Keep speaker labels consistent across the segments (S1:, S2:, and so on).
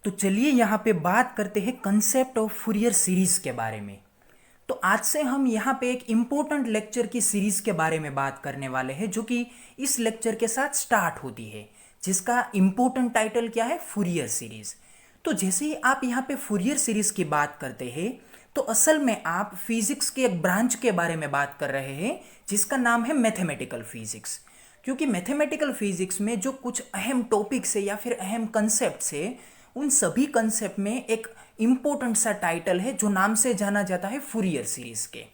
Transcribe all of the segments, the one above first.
S1: तो चलिए यहाँ पे बात करते हैं कंसेप्ट ऑफ फूरियर सीरीज के बारे में। तो आज से हम यहाँ पे एक इम्पोर्टेंट लेक्चर की सीरीज के बारे में बात करने वाले हैं जो कि इस लेक्चर के साथ स्टार्ट होती है, जिसका इम्पोर्टेंट टाइटल क्या है, फूरियर सीरीज। तो जैसे ही आप यहाँ पे फूरियर सीरीज की बात करते हैं तो असल में आप फिजिक्स के एक ब्रांच के बारे में बात कर रहे हैं जिसका नाम है मैथमेटिकल फिजिक्स। क्योंकि मैथमेटिकल फिजिक्स में जो कुछ अहम टॉपिक्स है या फिर अहम कंसेप्ट्स है, उन सभी कंसेप्ट में एक इम्पोर्टेंट सा टाइटल है जो नाम से जाना जाता है फूरियर सीरीज के।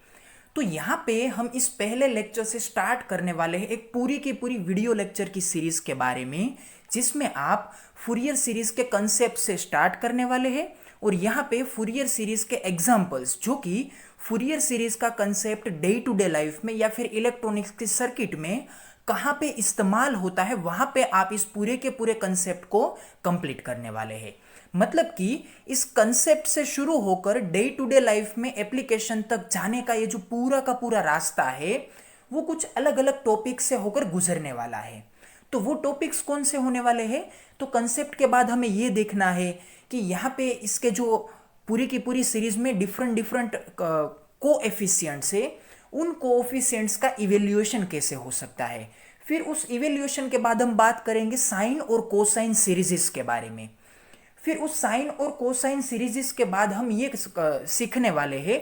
S1: तो यहाँ पे हम इस पहले लेक्चर से स्टार्ट करने वाले हैं एक पूरी की पूरी वीडियो लेक्चर की सीरीज के बारे में, जिसमें आप फूरियर सीरीज के कंसेप्ट से स्टार्ट करने वाले हैं और यहाँ पे फूरियर सीरीज के एग्जांपल्स, जो कि फूरियर सीरीज का concept day to day life में या फिर इलेक्ट्रॉनिक्स के सर्किट में कहाँ पे इस्तेमाल होता है, वहां पे आप इस पूरे के पूरे कंसेप्ट को कंप्लीट करने वाले हैं। मतलब कि इस कंसेप्ट से शुरू होकर डे टू डे लाइफ में एप्लीकेशन तक जाने का ये जो पूरा का पूरा रास्ता है, वो कुछ अलग अलग टॉपिक से होकर गुजरने वाला है। तो वो टॉपिक्स कौन से होने वाले हैं, तो कंसेप्ट के बाद हमें ये देखना है कि यहाँ पे इसके जो पूरी की पूरी सीरीज में डिफरेंट डिफरेंट कोएफिशिएंट्स है, उन कोएफिशिएंट्स का इवेल्यूएशन कैसे हो सकता है। फिर उस इवेल्यूएशन के बाद हम बात करेंगे साइन और कोसाइन सीरीजेस के बारे में। फिर उस साइन और कोसाइन सीरीजेस के बाद हम ये सीखने वाले हैं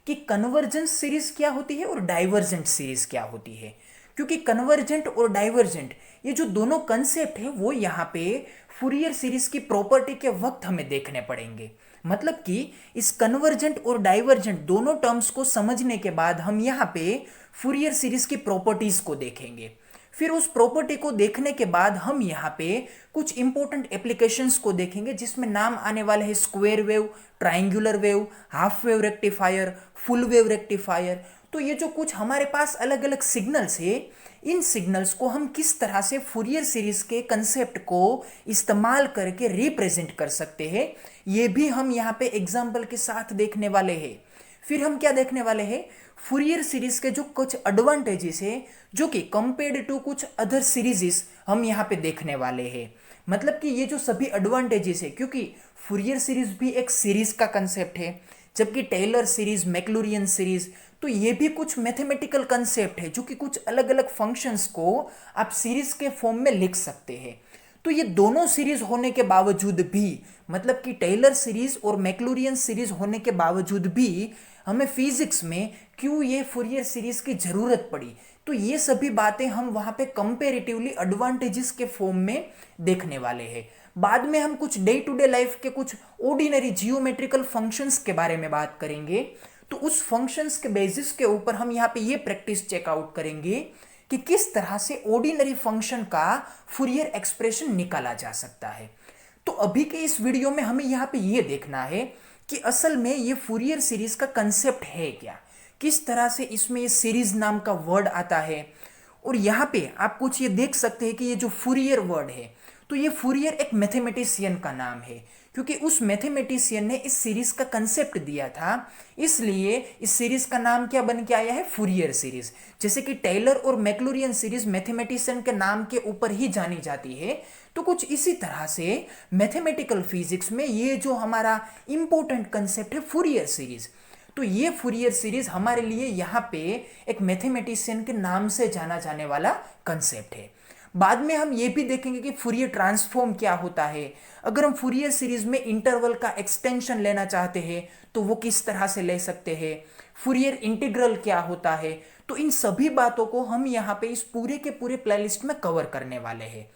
S1: कि कन्वर्जेंस सीरीज क्या होती है और डाइवर्जेंट सीरीज क्या होती है। क्योंकि कन्वर्जेंट और डाइवर्जेंट ये जो दोनों कंसेप्ट है वो यहाँ पे फूरियर सीरीज की प्रॉपर्टी के वक्त हमें देखने पड़ेंगे। मतलब कि इस कन्वर्जेंट और डाइवर्जेंट दोनों टर्म्स को समझने के बाद हम यहाँ पे फूरियर सीरीज की प्रॉपर्टीज को देखेंगे। फिर उस प्रॉपर्टी को देखने के बाद हम यहाँ पे कुछ इंपॉर्टेंट एप्लीकेशंस को देखेंगे, जिसमें नाम आने वाले हैं square wave, triangular wave, half wave rectifier, full wave rectifier. तो ये जो कुछ हमारे पास अलग अलग सिग्नल्स है, इन सिग्नल्स को हम किस तरह से फूरियर सीरीज के कंसेप्ट को इस्तेमाल करके रिप्रेजेंट कर सकते हैं, ये भी हम यहाँ पे एग्जाम्पल के साथ देखने वाले हैं। फिर हम क्या देखने वाले हैं, फूरियर सीरीज के जो कुछ एडवांटेजेस है जो कि कंपेयर्ड टू कुछ अदर सीरीजेस हम यहाँ पे देखने वाले हैं। मतलब कि ये जो सभी एडवांटेजेस है, क्योंकि फूरियर सीरीज भी एक सीरीज का कंसेप्ट है, जबकि टेलर सीरीज, मैक्लूरियन सीरीज, तो ये भी कुछ मैथमेटिकल कंसेप्ट है जो कि कुछ अलग अलग फंक्शंस को आप सीरीज के फॉर्म में लिख सकते हैं। तो ये दोनों सीरीज होने के बावजूद भी, मतलब कि टेलर सीरीज और मैक्लूरियन सीरीज होने के बावजूद भी हमें फिजिक्स में क्यों ये फूरियर सीरीज की जरूरत पड़ी, तो ये सभी बातें हम वहाँ पे कंपेरेटिवली एडवांटेजेस के फॉर्म में देखने वाले हैं। बाद में हम कुछ डे टू डे लाइफ के कुछ ऑर्डिनरी जियोमेट्रिकल फंक्शंस के बारे में बात करेंगे। तो उस फंक्शंस के बेसिस के ऊपर हम यहाँ पे ये प्रैक्टिस चेकआउट करेंगे कि किस तरह से ऑर्डिनरी फंक्शन का फूरियर एक्सप्रेशन निकाला जा सकता है। तो अभी के इस वीडियो में हमें यहाँ पे ये देखना है कि असल में ये फूरियर सीरीज का कंसेप्ट है क्या, किस तरह से इसमें ये सीरीज नाम का वर्ड आता है। और यहाँ पे आप कुछ ये देख सकते हैं कि ये जो फूरियर वर्ड है, तो ये फूरियर एक मैथमेटिशियन का नाम है, क्योंकि उस मैथमेटिशियन ने इस सीरीज का कंसेप्ट दिया था, इसलिए इस सीरीज का नाम क्या बन के आया है, फूरियर सीरीज। जैसे कि टेलर और मैक्लूरियन सीरीज मैथमेटिशियन के नाम के ऊपर ही जानी जाती है, तो कुछ इसी तरह से मैथमेटिकल फिजिक्स में ये जो हमारा इंपॉर्टेंट कंसेप्ट है फूरियर सीरीज, तो ये फूरियर सीरीज हमारे लिए यहाँ पे एक मैथमेटिशियन के नाम से जाना जाने वाला कंसेप्ट है। बाद में हम ये भी देखेंगे कि फूरियर ट्रांसफॉर्म क्या होता है। अगर हम फूरियर सीरीज में इंटरवल का एक्सटेंशन लेना चाहते हैं तो वो किस तरह से ले सकते हैं, फूरियर इंटीग्रल क्या होता है, तो इन सभी बातों को हम यहाँ पे इस पूरे के पूरे प्लेलिस्ट में कवर करने वाले हैं।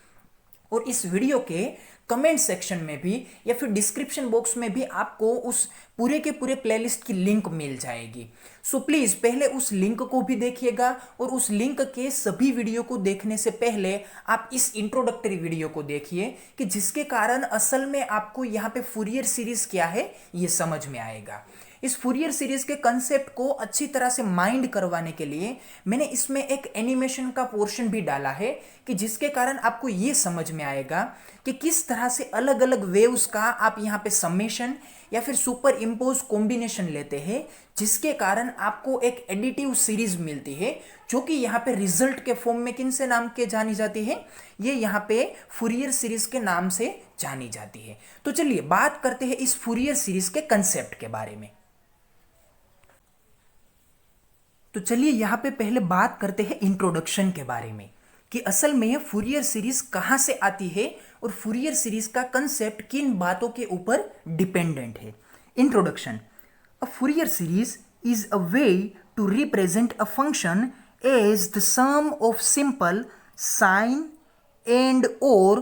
S1: और इस वीडियो के कमेंट सेक्शन में भी या फिर डिस्क्रिप्शन बॉक्स में भी आपको उस पूरे के पूरे प्लेलिस्ट की लिंक मिल जाएगी। सो प्लीज़ पहले उस लिंक को भी देखिएगा, और उस लिंक के सभी वीडियो को देखने से पहले आप इस इंट्रोडक्टरी वीडियो को देखिए, कि जिसके कारण असल में आपको यहाँ पे फूरियर सीरीज क्या है ये समझ में आएगा। इस फूरियर सीरीज के कंसेप्ट को अच्छी तरह से माइंड करवाने के लिए मैंने इसमें एक एनिमेशन का पोर्शन भी डाला है, कि जिसके कारण आपको ये समझ में आएगा कि किस तरह से अलग अलग वेव्स का आप यहाँ पे समेशन या फिर सुपर इम्पोज कॉम्बिनेशन लेते हैं, जिसके कारण आपको एक एडिटिव सीरीज मिलती है, जो कि यहाँ पे रिजल्ट के फॉर्म में किन से नाम के जानी जाती है, ये यहाँ पे फूरियर सीरीज के नाम से जानी जाती है। तो चलिए बात करते हैं इस फूरियर सीरीज के कंसेप्ट के बारे में। तो चलिए यहाँ पे पहले बात करते हैं इंट्रोडक्शन के बारे में, कि असल में ये फूरियर सीरीज कहाँ से आती है और फूरियर सीरीज का कंसेप्ट किन बातों के ऊपर डिपेंडेंट है। Introduction. A Fourier series is a way to represent a function as the sum of simple sine and और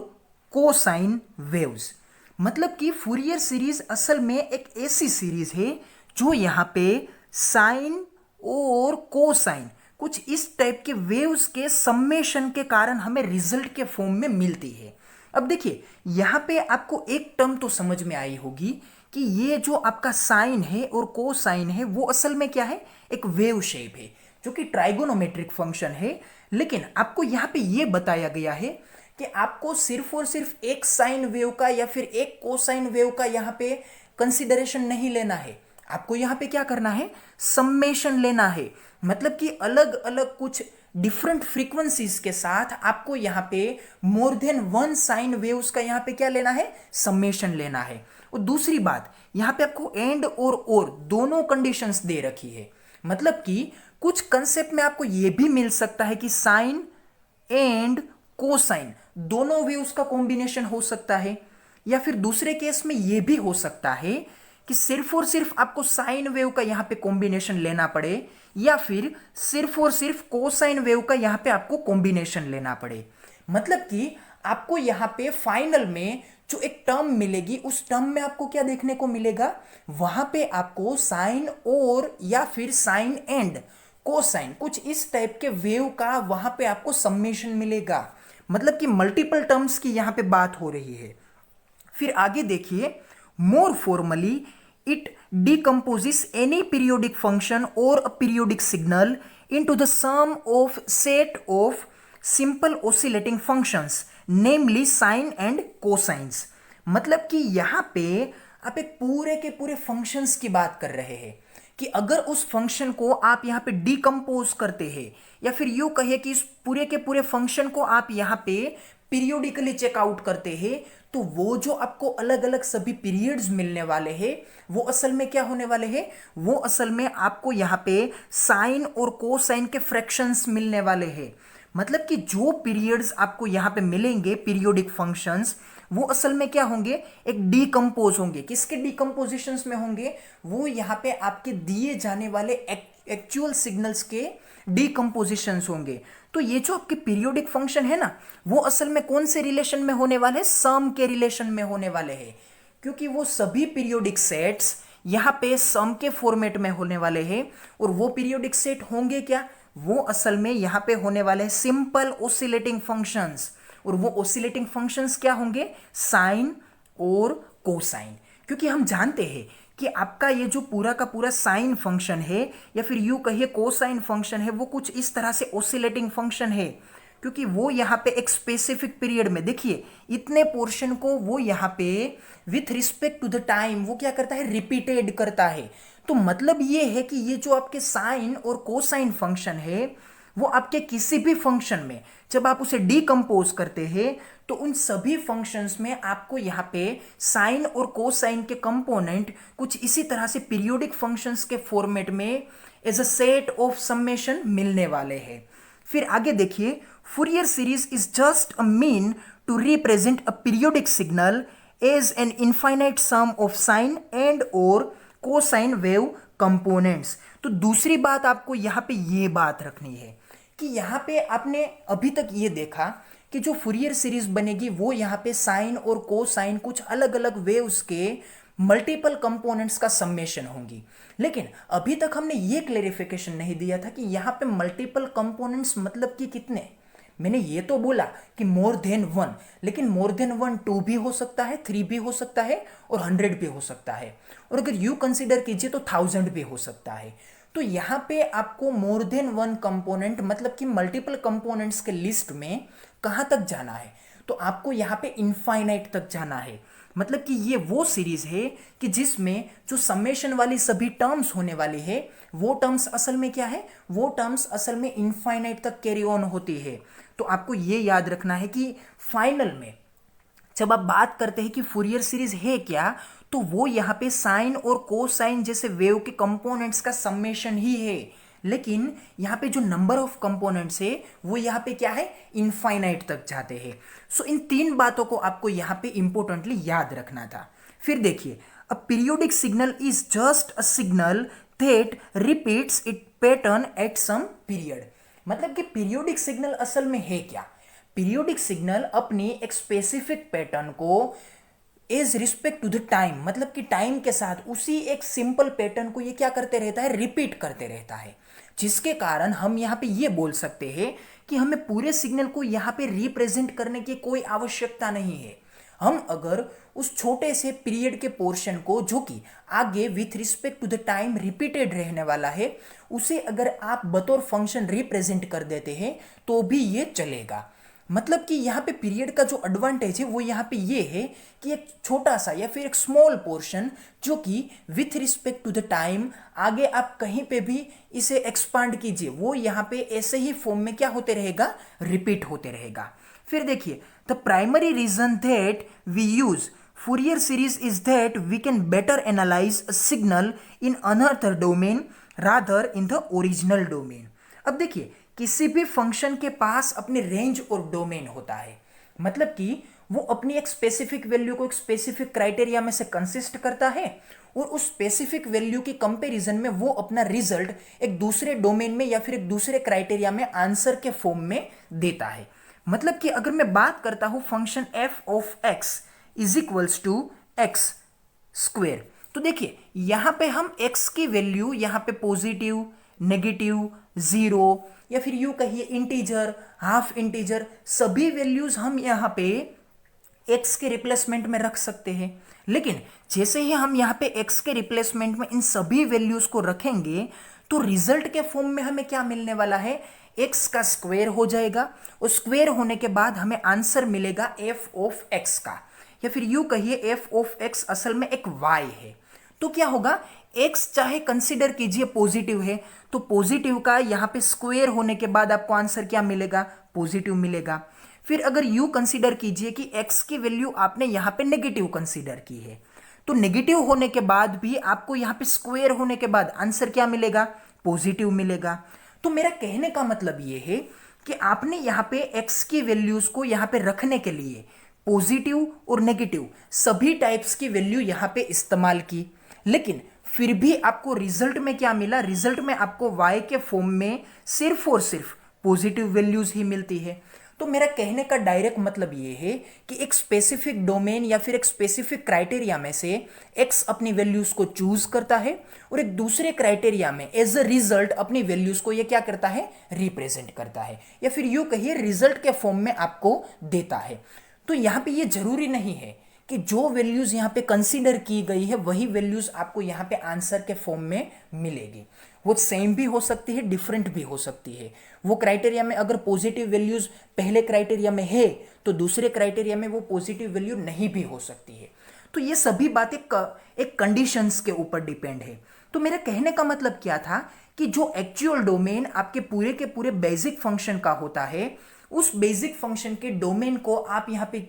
S1: कोसाइन वेव्स। मतलब कि फूरियर सीरीज असल में एक ऐसी सीरीज है जो यहाँ पे साइन और कोसाइन कुछ इस टाइप के वेव्स के सम्मेशन के कारण हमें रिजल्ट के फॉर्म में मिलती है। अब देखिए यहाँ पे आपको एक टर्म तो समझ में आई होगी कि ये जो आपका साइन है और कोसाइन है वो असल में क्या है, एक वेव शेप है जो कि ट्राइगोनोमेट्रिक फंक्शन है। लेकिन आपको यहाँ पे ये बताया गया है कि आपको सिर्फ और सिर्फ एक साइन वेव का या फिर एक कोसाइन वेव का यहाँ पे कंसिडरेशन नहीं लेना है, आपको यहाँ पे क्या करना है, सम्मेशन लेना है। मतलब कि अलग अलग कुछ डिफरेंट फ्रीक्वेंसीज के साथ आपको यहाँ पे more than one sine waves का यहाँ पे क्या लेना है, सम्मेशन लेना है। और दूसरी बात यहाँ पे आपको एंड और दोनों कंडीशंस दे रखी है। मतलब कि कुछ कंसेप्ट में आपको ये भी मिल सकता है कि साइन एंड कोसाइन दोनों वेव्स का कॉम्बिनेशन हो सकता है, या फिर दूसरे केस में ये भी हो सकता है कि सिर्फ और सिर्फ आपको साइन वेव का यहाँ पे कॉम्बिनेशन लेना पड़े, या फिर सिर्फ और सिर्फ कोसाइन वेव का यहाँ पे आपको कॉम्बिनेशन लेना पड़े। मतलब कि आपको यहाँ पे फाइनल में जो एक टर्म मिलेगी उस टर्म में आपको क्या देखने को मिलेगा, वहां पे आपको साइन और या फिर साइन एंड कोसाइन कुछ इस टाइप के वेव का वहां पे आपको सम्मेशन मिलेगा। मतलब कि मल्टीपल टर्म्स की यहाँ पे बात हो रही है। फिर आगे देखिए, more formally it decomposes any periodic function or a periodic signal into the sum of set of simple oscillating functions namely sine and cosines। मतलब कि यहाँ पे आप एक पूरे के पूरे फंक्शंस की बात कर रहे हैं कि अगर उस फंक्शन को आप यहाँ पे डिकम्पोज करते हैं, या फिर यूं कहे कि इस पूरे के पूरे फंक्शन को आप यहाँ पे पीरियोडिकली चेकआउट करते हैं, तो वो जो आपको अलग अलग सभी पीरियड्स मिलने वाले हैं वो असल में क्या होने वाले हैं, वो असल में आपको यहाँ पे साइन और कोसाइन के फ्रैक्शंस मिलने वाले हैं। मतलब कि जो पीरियड्स आपको यहाँ पे मिलेंगे पीरियोडिक फंक्शंस, वो असल में क्या होंगे, एक डीकम्पोज होंगे। किसके डीकम्पोजिशंस में होंगे, वो यहाँ पे आपके दिए जाने वाले एक्चुअल सिग्नल्स के डीकम्पोजिशंस होंगे। तो ये जो आपके पीरियोडिक फंक्शन है ना, वो असल में कौन से रिलेशन में होने वाले हैं, सम के रिलेशन में होने वाले हैं, क्योंकि वो सभी पीरियोडिक सेट्स यहाँ पे सम के फॉर्मेट में होने वाले हैं। और वो पीरियोडिक सेट होंगे क्या, वो असल में यहाँ पे होने वाले हैं सिंपल ऑसिलेटिंग फंक्शंस। और वो ऑसिलेटिंग फंक्शंस क्या होंगे, साइन और कोसाइन। क्योंकि हम जानते हैं कि आपका ये जो पूरा का पूरा साइन फंक्शन है या फिर यूं कहिए कोसाइन फंक्शन है, वो कुछ इस तरह से ऑसिलेटिंग फंक्शन है, क्योंकि वो यहाँ पे एक स्पेसिफिक पीरियड में देखिए इतने पोर्शन को वो यहाँ पे with respect to the time वो क्या करता है, रिपीटेड करता है। तो मतलब ये है कि ये जो आपके साइन और कोसाइन फंक्शन है वो आपके किसी भी फंक्शन में जब आप उसे डीकम्पोज करते हैं तो उन सभी फंक्शंस में आपको यहाँ पे साइन और कोसाइन के कंपोनेंट कुछ इसी तरह से पीरियोडिक फंक्शंस के फॉर्मेट में as a set of summation मिलने वाले हैं। फिर आगे देखिए, Fourier series is just a mean to represent a periodic signal as an infinite sum of sine and और कोसाइन वेव कंपोनेंट्स। तो दूसरी बात आपको यहाँ पे ये बात रखनी है कि यहाँ पे आपने अभी तक ये देखा कि जो फूरियर सीरीज बनेगी वो यहाँ पे साइन और कोसाइन कुछ अलग अलग वेव्स के मल्टीपल कंपोनेंट्स का समेशन होंगी। लेकिन अभी तक हमने ये क्लेरिफिकेशन नहीं दिया था कि यहाँ पे मल्टीपल कंपोनेंट्स मतलब कि कितने। मैंने ये तो बोला कि मोर देन वन, लेकिन मोर देन वन 2 भी हो सकता है, 3 भी हो सकता है और 100 भी हो सकता है, और अगर यू कंसिडर कीजिए तो 1000 भी हो सकता है। तो यहाँ पे आपको मोर देन वन कंपोनेंट मतलब कि मल्टीपल कंपोनेंट्स के लिस्ट में कहाँ तक जाना है, तो आपको यहाँ पे इनफाइनाइट तक जाना है। मतलब कि ये वो सीरीज है कि जिसमें जो समेशन वाली सभी टर्म्स होने वाली है वो टर्म्स असल में क्या है, वो टर्म्स असल में इनफाइनाइट तक कैरी ऑन होती है। तो आपको ये याद रखना है कि फाइनल में जब आप बात करते हैं कि फूरियर सीरीज है क्या, तो वो यहाँ पे साइन और कोसाइन जैसे वेव के कंपोनेंट्स का समेशन ही है। लेकिन यहाँ पे जो नंबर ऑफ कंपोनेंट्स है वो यहाँ पे क्या है, इनफाइनाइट तक जाते हैं। सो इन तीन बातों को आपको यहाँ पे इंपॉर्टेंटली याद रखना था। फिर देखिए, a periodic signal is just a signal that repeats it pattern at some period. मतलब कि पीरियोडिक सिग्नल असल में है क्या, पीरियोडिक सिग्नल अपनी एक स्पेसिफिक पैटर्न को is respect to the time, मतलब कि टाइम के साथ उसी एक सिंपल पैटर्न को ये क्या करते रहता है, रिपीट करते रहता है। जिसके कारण हम यहाँ पे ये बोल सकते हैं कि हमें पूरे सिग्नल को यहाँ पे रिप्रेजेंट करने की कोई आवश्यकता नहीं है। हम अगर उस छोटे से पीरियड के पोर्शन को जो कि आगे with respect to the time repeated रहने वाला है, उसे अगर आप बतौर फंक्शन रिप्रेजेंट कर देते हैं तो भी ये चलेगा। मतलब कि यहाँ पे पीरियड का जो एडवांटेज है वो यहाँ पे ये है कि एक छोटा सा या फिर एक स्मॉल पोर्शन जो कि with respect to the time आगे आप कहीं पे भी इसे एक्सपांड कीजिए, वो यहाँ पे ऐसे ही फॉर्म में क्या होते रहेगा, रिपीट होते रहेगा। फिर देखिए, the primary reason that we use Fourier series is that we can better analyze a signal in another domain rather in the original domain। अब देखिए, किसी भी फंक्शन के पास अपने रेंज और डोमेन होता है। मतलब कि वो अपनी एक स्पेसिफिक वैल्यू को एक स्पेसिफिक क्राइटेरिया में से कंसिस्ट करता है और उस स्पेसिफिक वैल्यू की कंपैरिजन में वो अपना रिजल्ट एक दूसरे डोमेन में या फिर एक दूसरे क्राइटेरिया में आंसर के फॉर्म में देता है। मतलब कि अगर मैं बात करता हूं function F of x is equals to X square, तो देखिए यहां पे हम एक्स की वैल्यू यहां पे पॉजिटिव, नेगेटिव, जीरो या फिर यूं कहिए इंटीजर, हाफ इंटीजर, सभी वैल्यूज हम यहां पे एक्स के रिप्लेसमेंट में रख सकते हैं। लेकिन जैसे ही हम यहां पे एक्स के रिप्लेसमेंट में इन सभी वैल्यूज को रखेंगे तो रिजल्ट के फॉर्म में हमें क्या मिलने वाला है, एक्स का स्क्वायर हो जाएगा और स्क्वायर होने के बाद हमें आंसर मिलेगा एफ ऑफ एक्स का, या फिर यूं कहिए एफ ऑफ एक्स असल में एक वाई है। तो क्या होगा, एक्स चाहे कंसीडर कीजिए पॉजिटिव है तो पॉजिटिव का यहां पे स्क्वायर होने के बाद आपको आंसर क्या मिलेगा, पॉजिटिव मिलेगा। फिर अगर यू कंसीडर कीजिए कि एक्स की वैल्यू आपने यहां पे नेगेटिव कंसीडर की है तो नेगेटिव होने के बाद भी आपको यहां पे स्क्वायर होने के बाद आंसर क्या मिलेगा, पॉजिटिव मिलेगा। तो मेरा कहने का मतलब ये है कि आपने यहाँ पे एक्स की वैल्यूज को यहाँ पे रखने के लिए पॉजिटिव और नेगेटिव सभी टाइप्स की वैल्यू यहाँ पे इस्तेमाल की, लेकिन फिर भी आपको रिजल्ट में क्या मिला, रिजल्ट में आपको y के फॉर्म में सिर्फ और सिर्फ पॉजिटिव वैल्यूज ही मिलती है। तो मेरा कहने का डायरेक्ट मतलब ये है कि एक स्पेसिफिक डोमेन या फिर एक स्पेसिफिक क्राइटेरिया में से x अपनी वैल्यूज को चूज करता है और एक दूसरे क्राइटेरिया में एज अ रिजल्ट अपनी वैल्यूज को ये क्या करता है, रिप्रेजेंट करता है, या फिर यूं कहिए रिजल्ट के फॉर्म में आपको देता है। तो यहाँ पे ये जरूरी नहीं है कि जो वैल्यूज यहाँ पे कंसीडर की गई है वही वैल्यूज आपको यहाँ पे आंसर के फॉर्म में मिलेगी। वो सेम भी हो सकती है, डिफरेंट भी हो सकती है। वो क्राइटेरिया में अगर पॉजिटिव वैल्यूज पहले क्राइटेरिया में है तो दूसरे क्राइटेरिया में वो पॉजिटिव वैल्यू नहीं भी हो सकती है। तो ये सभी बातें एक कंडीशंस के ऊपर डिपेंड है। तो मेरा कहने का मतलब क्या था कि जो एक्चुअल डोमेन आपके पूरे के पूरे बेसिक फंक्शन का होता है, उस बेसिक फंक्शन के डोमेन को आप यहाँ पे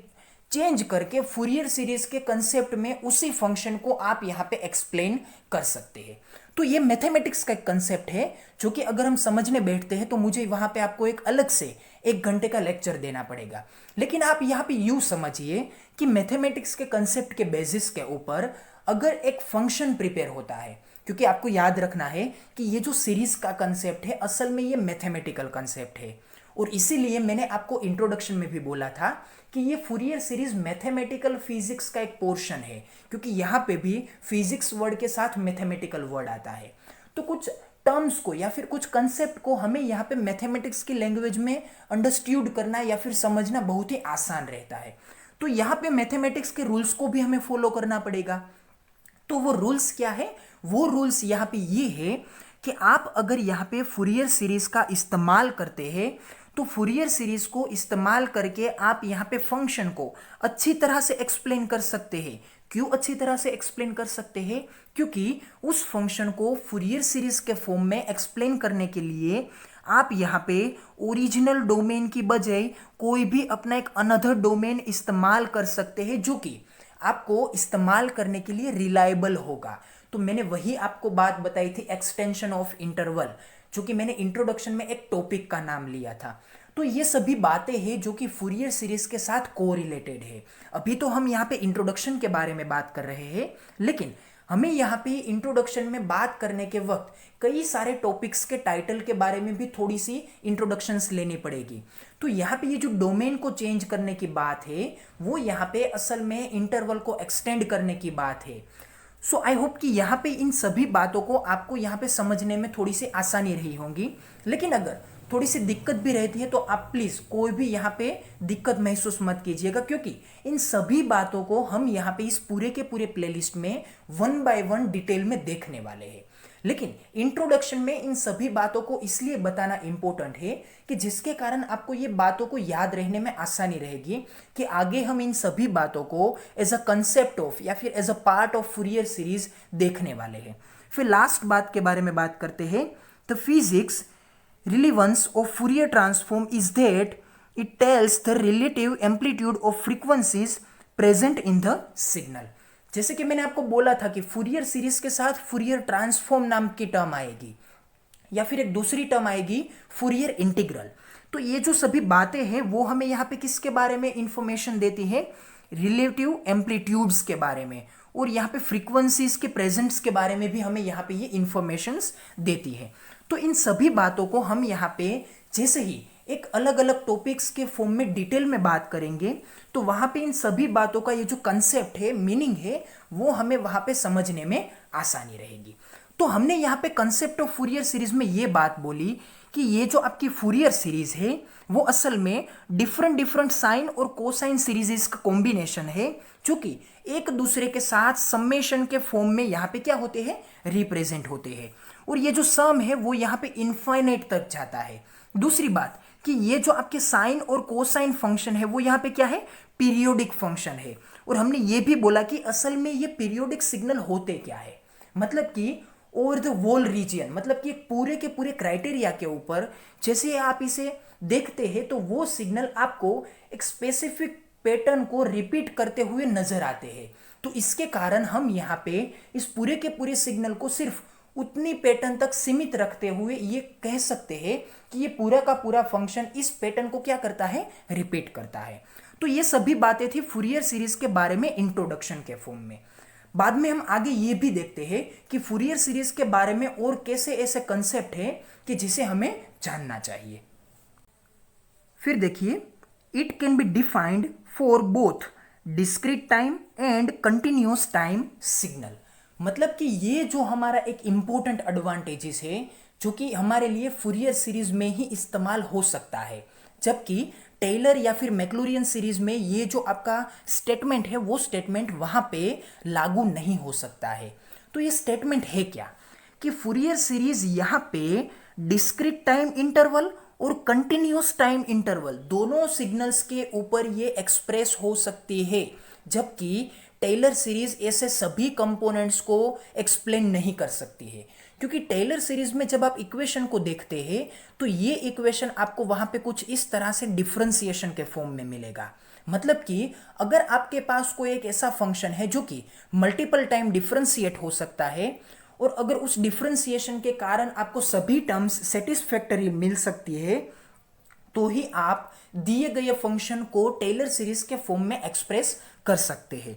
S1: चेंज करके फूरियर सीरीज के कंसेप्ट में उसी फंक्शन को आप यहाँ पे एक्सप्लेन कर सकते हैं। तो ये मैथमेटिक्स का एक कंसेप्ट है जो कि अगर हम समझने बैठते हैं तो मुझे वहां पे आपको एक अलग से 1 घंटे का लेक्चर देना पड़ेगा। लेकिन आप यहाँ पे यूं समझिए कि मैथमेटिक्स के कंसेप्ट के बेसिस के ऊपर अगर एक फंक्शन प्रिपेयर होता है, क्योंकि आपको याद रखना है कि ये जो सीरीज का कंसेप्ट है असल में ये मैथमेटिकल कंसेप्ट है, और इसीलिए मैंने आपको इंट्रोडक्शन में भी बोला था कि ये फूरियर सीरीज मैथमेटिकल फिजिक्स का एक पोर्शन है, क्योंकि यहाँ पे भी फिजिक्स वर्ड के साथ मैथमेटिकल वर्ड आता है। तो कुछ टर्म्स को या फिर कुछ कंसेप्ट को हमें यहाँ पे मैथमेटिक्स की लैंग्वेज में अंडरस्टूड करना या फिर समझना बहुत ही आसान रहता है। तो यहाँ पे मैथमेटिक्स के रूल्स को भी हमें फॉलो करना पड़ेगा। तो वो रूल्स क्या है, वो रूल्स यहाँ पे ये है कि आप अगर यहाँ पे फूरियर सीरीज का इस्तेमाल करते हैं तो फूरियर सीरीज को इस्तेमाल करके आप यहाँ पे फंक्शन को अच्छी तरह से एक्सप्लेन कर सकते हैं। क्यों अच्छी तरह से एक्सप्लेन कर सकते हैं? क्योंकि उस फंक्शन को फूरियर सीरीज के फॉर्म में एक्सप्लेन करने के लिए आप यहाँ पे ओरिजिनल डोमेन की बजाय कोई भी अपना एक अनदर डोमेन इस्तेमाल कर सकते हैं जो कि आपको इस्तेमाल करने के लिए रिलायबल होगा। तो मैंने वही आपको बात बताई थी, एक्सटेंशन ऑफ इंटरवल, जो कि मैंने इंट्रोडक्शन में एक टॉपिक का नाम लिया था। तो ये सभी बातें हैं जो कि फूरियर सीरीज के साथ कोरिलेटेड है। अभी तो हम यहाँ पे इंट्रोडक्शन के बारे में बात कर रहे हैं, लेकिन हमें यहाँ पे इंट्रोडक्शन में बात करने के वक्त कई सारे टॉपिक्स के टाइटल के बारे में भी थोड़ी सी इंट्रोडक्शंस लेनी पड़ेगी। तो यहाँ पे ये जो डोमेन को चेंज करने की बात है, वो यहाँ पे असल में इंटरवल को एक्सटेंड करने की बात है। सो आई होप कि यहाँ पे इन सभी बातों को आपको यहाँ पे समझने में थोड़ी सी आसानी रही होंगी। लेकिन अगर थोड़ी सी दिक्कत भी रहती है तो आप प्लीज़ कोई भी यहाँ पे दिक्कत महसूस मत कीजिएगा, क्योंकि इन सभी बातों को हम यहाँ पे इस पूरे के पूरे प्लेलिस्ट में 1 बाय 1 डिटेल में देखने वाले हैं। लेकिन इंट्रोडक्शन में इन सभी बातों को इसलिए बताना इंपॉर्टेंट है कि जिसके कारण आपको ये बातों को याद रहने में आसानी रहेगी कि आगे हम इन सभी बातों को एज अ कंसेप्ट ऑफ या फिर as a part of Fourier series देखने वाले हैं। फिर लास्ट बात के बारे में बात करते हैं। The physics relevance of Fourier transform is that it tells the relative amplitude of frequencies present in the signal। जैसे कि मैंने आपको बोला था कि फूरियर सीरीज के साथ फूरियर ट्रांसफॉर्म नाम की टर्म आएगी या फिर एक दूसरी टर्म आएगी फूरियर इंटीग्रल। तो ये जो सभी बातें हैं वो हमें यहाँ पे किसके बारे में इंफॉर्मेशन देती है? रिलेटिव एम्पलीट्यूड्स के बारे में, और यहाँ पे फ्रीक्वेंसीज के प्रेजेंट्स के बारे में भी हमें यहाँ पे ये इंफॉर्मेशंस देती है। तो इन सभी बातों को हम यहाँ पे जैसे ही एक अलग अलग टॉपिक्स के फॉर्म में डिटेल में बात करेंगे तो वहाँ पे इन सभी बातों का ये जो कंसेप्ट है, मीनिंग है, वो हमें वहाँ पे समझने में आसानी रहेगी। तो हमने यहाँ पे कंसेप्ट ऑफ फूरियर सीरीज में ये बात बोली कि ये जो आपकी फूरियर सीरीज है वो असल में डिफरेंट डिफरेंट साइन और कोसाइन सीरीजेस का कॉम्बिनेशन है, जो कि एक दूसरे के साथ सम्मेशन के फॉर्म में यहाँ पे क्या होते हैं? रिप्रेजेंट होते हैं। और ये जो सम है वो यहाँ पे इनफाइनाइट तक जाता है। दूसरी बात कि ये जो आपके साइन और कोसाइन फंक्शन है वो यहाँ पे क्या है? पीरियोडिक फंक्शन है। और हमने ये भी बोला कि असल में ये पीरियोडिक सिग्नल होते क्या है, मतलब कि ओवर द वोल रीजियन, मतलब कि पूरे के पूरे क्राइटेरिया के ऊपर जैसे आप इसे देखते हैं तो वो सिग्नल आपको एक स्पेसिफिक पैटर्न को रिपीट करते हुए नजर आते हैं। तो इसके कारण हम यहाँ पे इस पूरे के पूरे सिग्नल को सिर्फ उतनी पैटर्न तक सीमित रखते हुए ये कह सकते हैं कि ये पूरा का पूरा फंक्शन इस पैटर्न को क्या करता है? रिपीट करता है। तो ये सभी बातें थी फूरियर सीरीज के बारे में इंट्रोडक्शन के फॉर्म में। बाद में हम आगे ये भी देखते हैं कि फूरियर सीरीज के बारे में और कैसे ऐसे कंसेप्ट है कि जिसे हमें जानना चाहिए। फिर देखिए, it can be defined for both discrete time and continuous time signal. मतलब कि ये जो हमारा एक इंपॉर्टेंट एडवांटेजेस है जो कि हमारे लिए फूरियर सीरीज में ही इस्तेमाल हो सकता है, जबकि टेलर या फिर मैक्लूरियन सीरीज में ये जो आपका स्टेटमेंट है वो स्टेटमेंट वहां पे लागू नहीं हो सकता है। तो ये स्टेटमेंट है क्या कि फूरियर सीरीज यहाँ पे डिस्क्रीट टाइम इंटरवल और कंटिन्यूअस टाइम इंटरवल दोनों सिग्नल्स के ऊपर ये एक्सप्रेस हो सकती है, जबकि टेलर सीरीज ऐसे सभी कंपोनेंट्स को एक्सप्लेन नहीं कर सकती है। क्योंकि टेलर सीरीज में जब आप इक्वेशन को देखते हैं तो ये इक्वेशन आपको वहां पे कुछ इस तरह से डिफरेंशिएशन के फॉर्म में मिलेगा। मतलब कि अगर आपके पास कोई एक ऐसा फंक्शन है जो कि मल्टीपल टाइम डिफरेंशिएट हो सकता है, और अगर उस डिफरेंशिएशन के कारण आपको सभी टर्म्स सेटिस्फैक्टरी मिल सकती है, तो ही आप दिए गए फंक्शन को टेलर सीरीज के फॉर्म में एक्सप्रेस कर सकते हैं।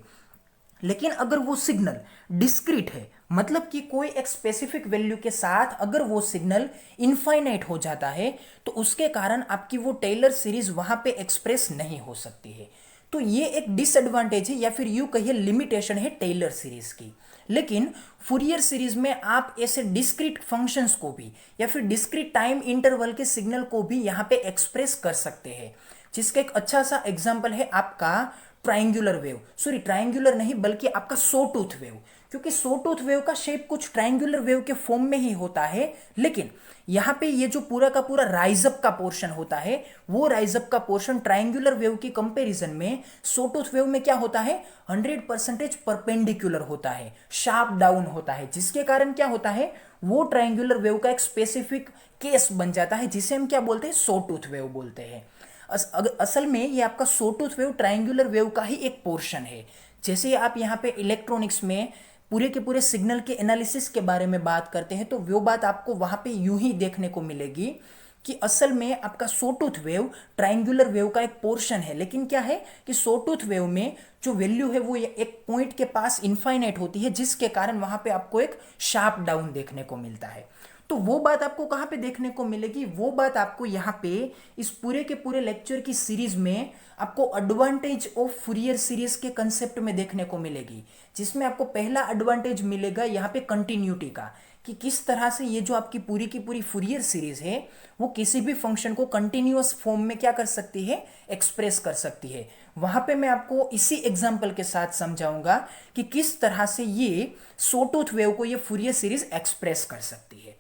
S1: लेकिन अगर वो सिग्नल डिस्क्रीट है, मतलब कि कोई एक स्पेसिफिक वैल्यू के साथ अगर वो सिग्नल इनफाइनाइट हो जाता है तो उसके कारण आपकी वो टेलर सीरीज वहां पे एक्सप्रेस नहीं हो सकती है। तो ये एक डिसएडवांटेज है या फिर यूं कहिए लिमिटेशन है टेलर सीरीज की। लेकिन फूरियर सीरीज में आप ऐसे डिस्क्रीट फंक्शंस को भी या फिर डिस्क्रीट टाइम इंटरवल के सिग्नल को भी यहाँ पे एक्सप्रेस कर सकते हैं, जिसका एक अच्छा सा एग्जांपल है आपका ट्रायंगुलर वेव, सॉरी ट्रायंगुलर नहीं बल्कि आपका सो टूथ वेव, क्योंकि सो टूथ वेव का शेप कुछ ट्रायंगुलर वेव के फॉर्म में ही होता है, लेकिन यहाँ पे ये जो पूरा का पूरा राइजअप का पोर्शन होता है वो राइजअप का पोर्शन ट्रायंगुलर वेव की कंपैरिजन में सो टूथ वेव में क्या होता है 100% परपेंडिकुलर होता है, शार्प डाउन होता है, जिसके कारण क्या होता है वो ट्रायंगुलर वेव का एक स्पेसिफिक केस बन जाता है जिसे हम क्या बोलते हैं सो टूथ वेव बोलते हैं। असल में ये आपका सो टूथ वेव ट्रायंगुलर वेव का ही एक पोर्शन है। जैसे आप यहाँ पे इलेक्ट्रॉनिक्स में पूरे के पूरे सिग्नल के एनालिसिस के बारे में बात करते हैं तो वो बात आपको वहां पे यूं ही देखने को मिलेगी कि असल में आपका सो टूथ वेव ट्रायंगुलर वेव का एक पोर्शन है, लेकिन क्या है कि सो टूथ वेव में जो वैल्यू है वो एक पॉइंट के पास इनफाइनाइट होती है, जिसके कारण वहां पे आपको एक शार्प डाउन देखने को मिलता है। तो वो बात आपको कहाँ पे देखने को मिलेगी, वो बात आपको यहाँ पे इस पूरे के पूरे लेक्चर की सीरीज में आपको एडवांटेज ऑफ फूरियर सीरीज के कंसेप्ट में देखने को मिलेगी, जिसमें आपको पहला एडवांटेज मिलेगा यहाँ पे कंटिन्यूटी का, कि किस तरह से ये जो आपकी पूरी की पूरी फूरियर सीरीज है वो किसी भी फंक्शन को कंटिन्यूअस फॉर्म में क्या कर सकती है, एक्सप्रेस कर सकती है। वहां पे मैं आपको इसी एग्जांपल के साथ समझाऊंगा कि किस तरह से ये सो टूथ वेव को ये फूरियर सीरीज एक्सप्रेस कर सकती है।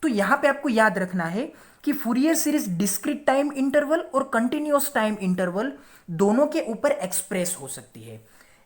S1: तो यहां पे आपको याद रखना है कि Fourier series discrete time interval और कंटिन्यूअस टाइम इंटरवल दोनों के ऊपर एक्सप्रेस हो सकती है।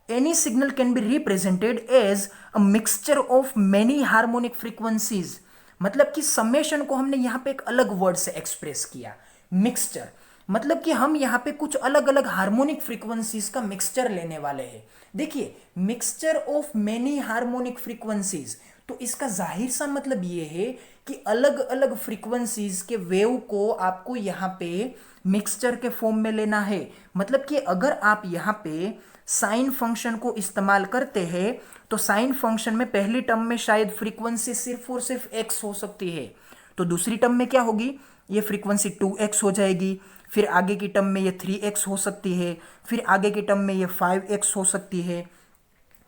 S1: Any signal can be represented as a mixture of many harmonic frequencies, मतलब कि समेशन को हमने यहां पे एक अलग वर्ड से एक्सप्रेस किया, मिक्सचर, मतलब कि हम यहाँ पे कुछ अलग अलग हार्मोनिक फ्रीक्वेंसीज का मिक्सचर लेने वाले हैं। देखिए mixture of many harmonic frequencies, तो इसका जाहिर सा मतलब ये है कि अलग अलग फ्रीक्वेंसीज के वेव को आपको यहाँ पे मिक्सचर के फॉर्म में लेना है। मतलब कि अगर आप यहाँ पे साइन फंक्शन को इस्तेमाल करते हैं तो साइन फंक्शन में पहली टर्म में शायद फ्रीक्वेंसी सिर्फ और सिर्फ x हो सकती है, तो दूसरी टर्म में क्या होगी, ये फ्रीक्वेंसी 2x हो जाएगी, फिर आगे की टर्म में ये 3x हो सकती है, फिर आगे की टर्म में ये 5x हो सकती है।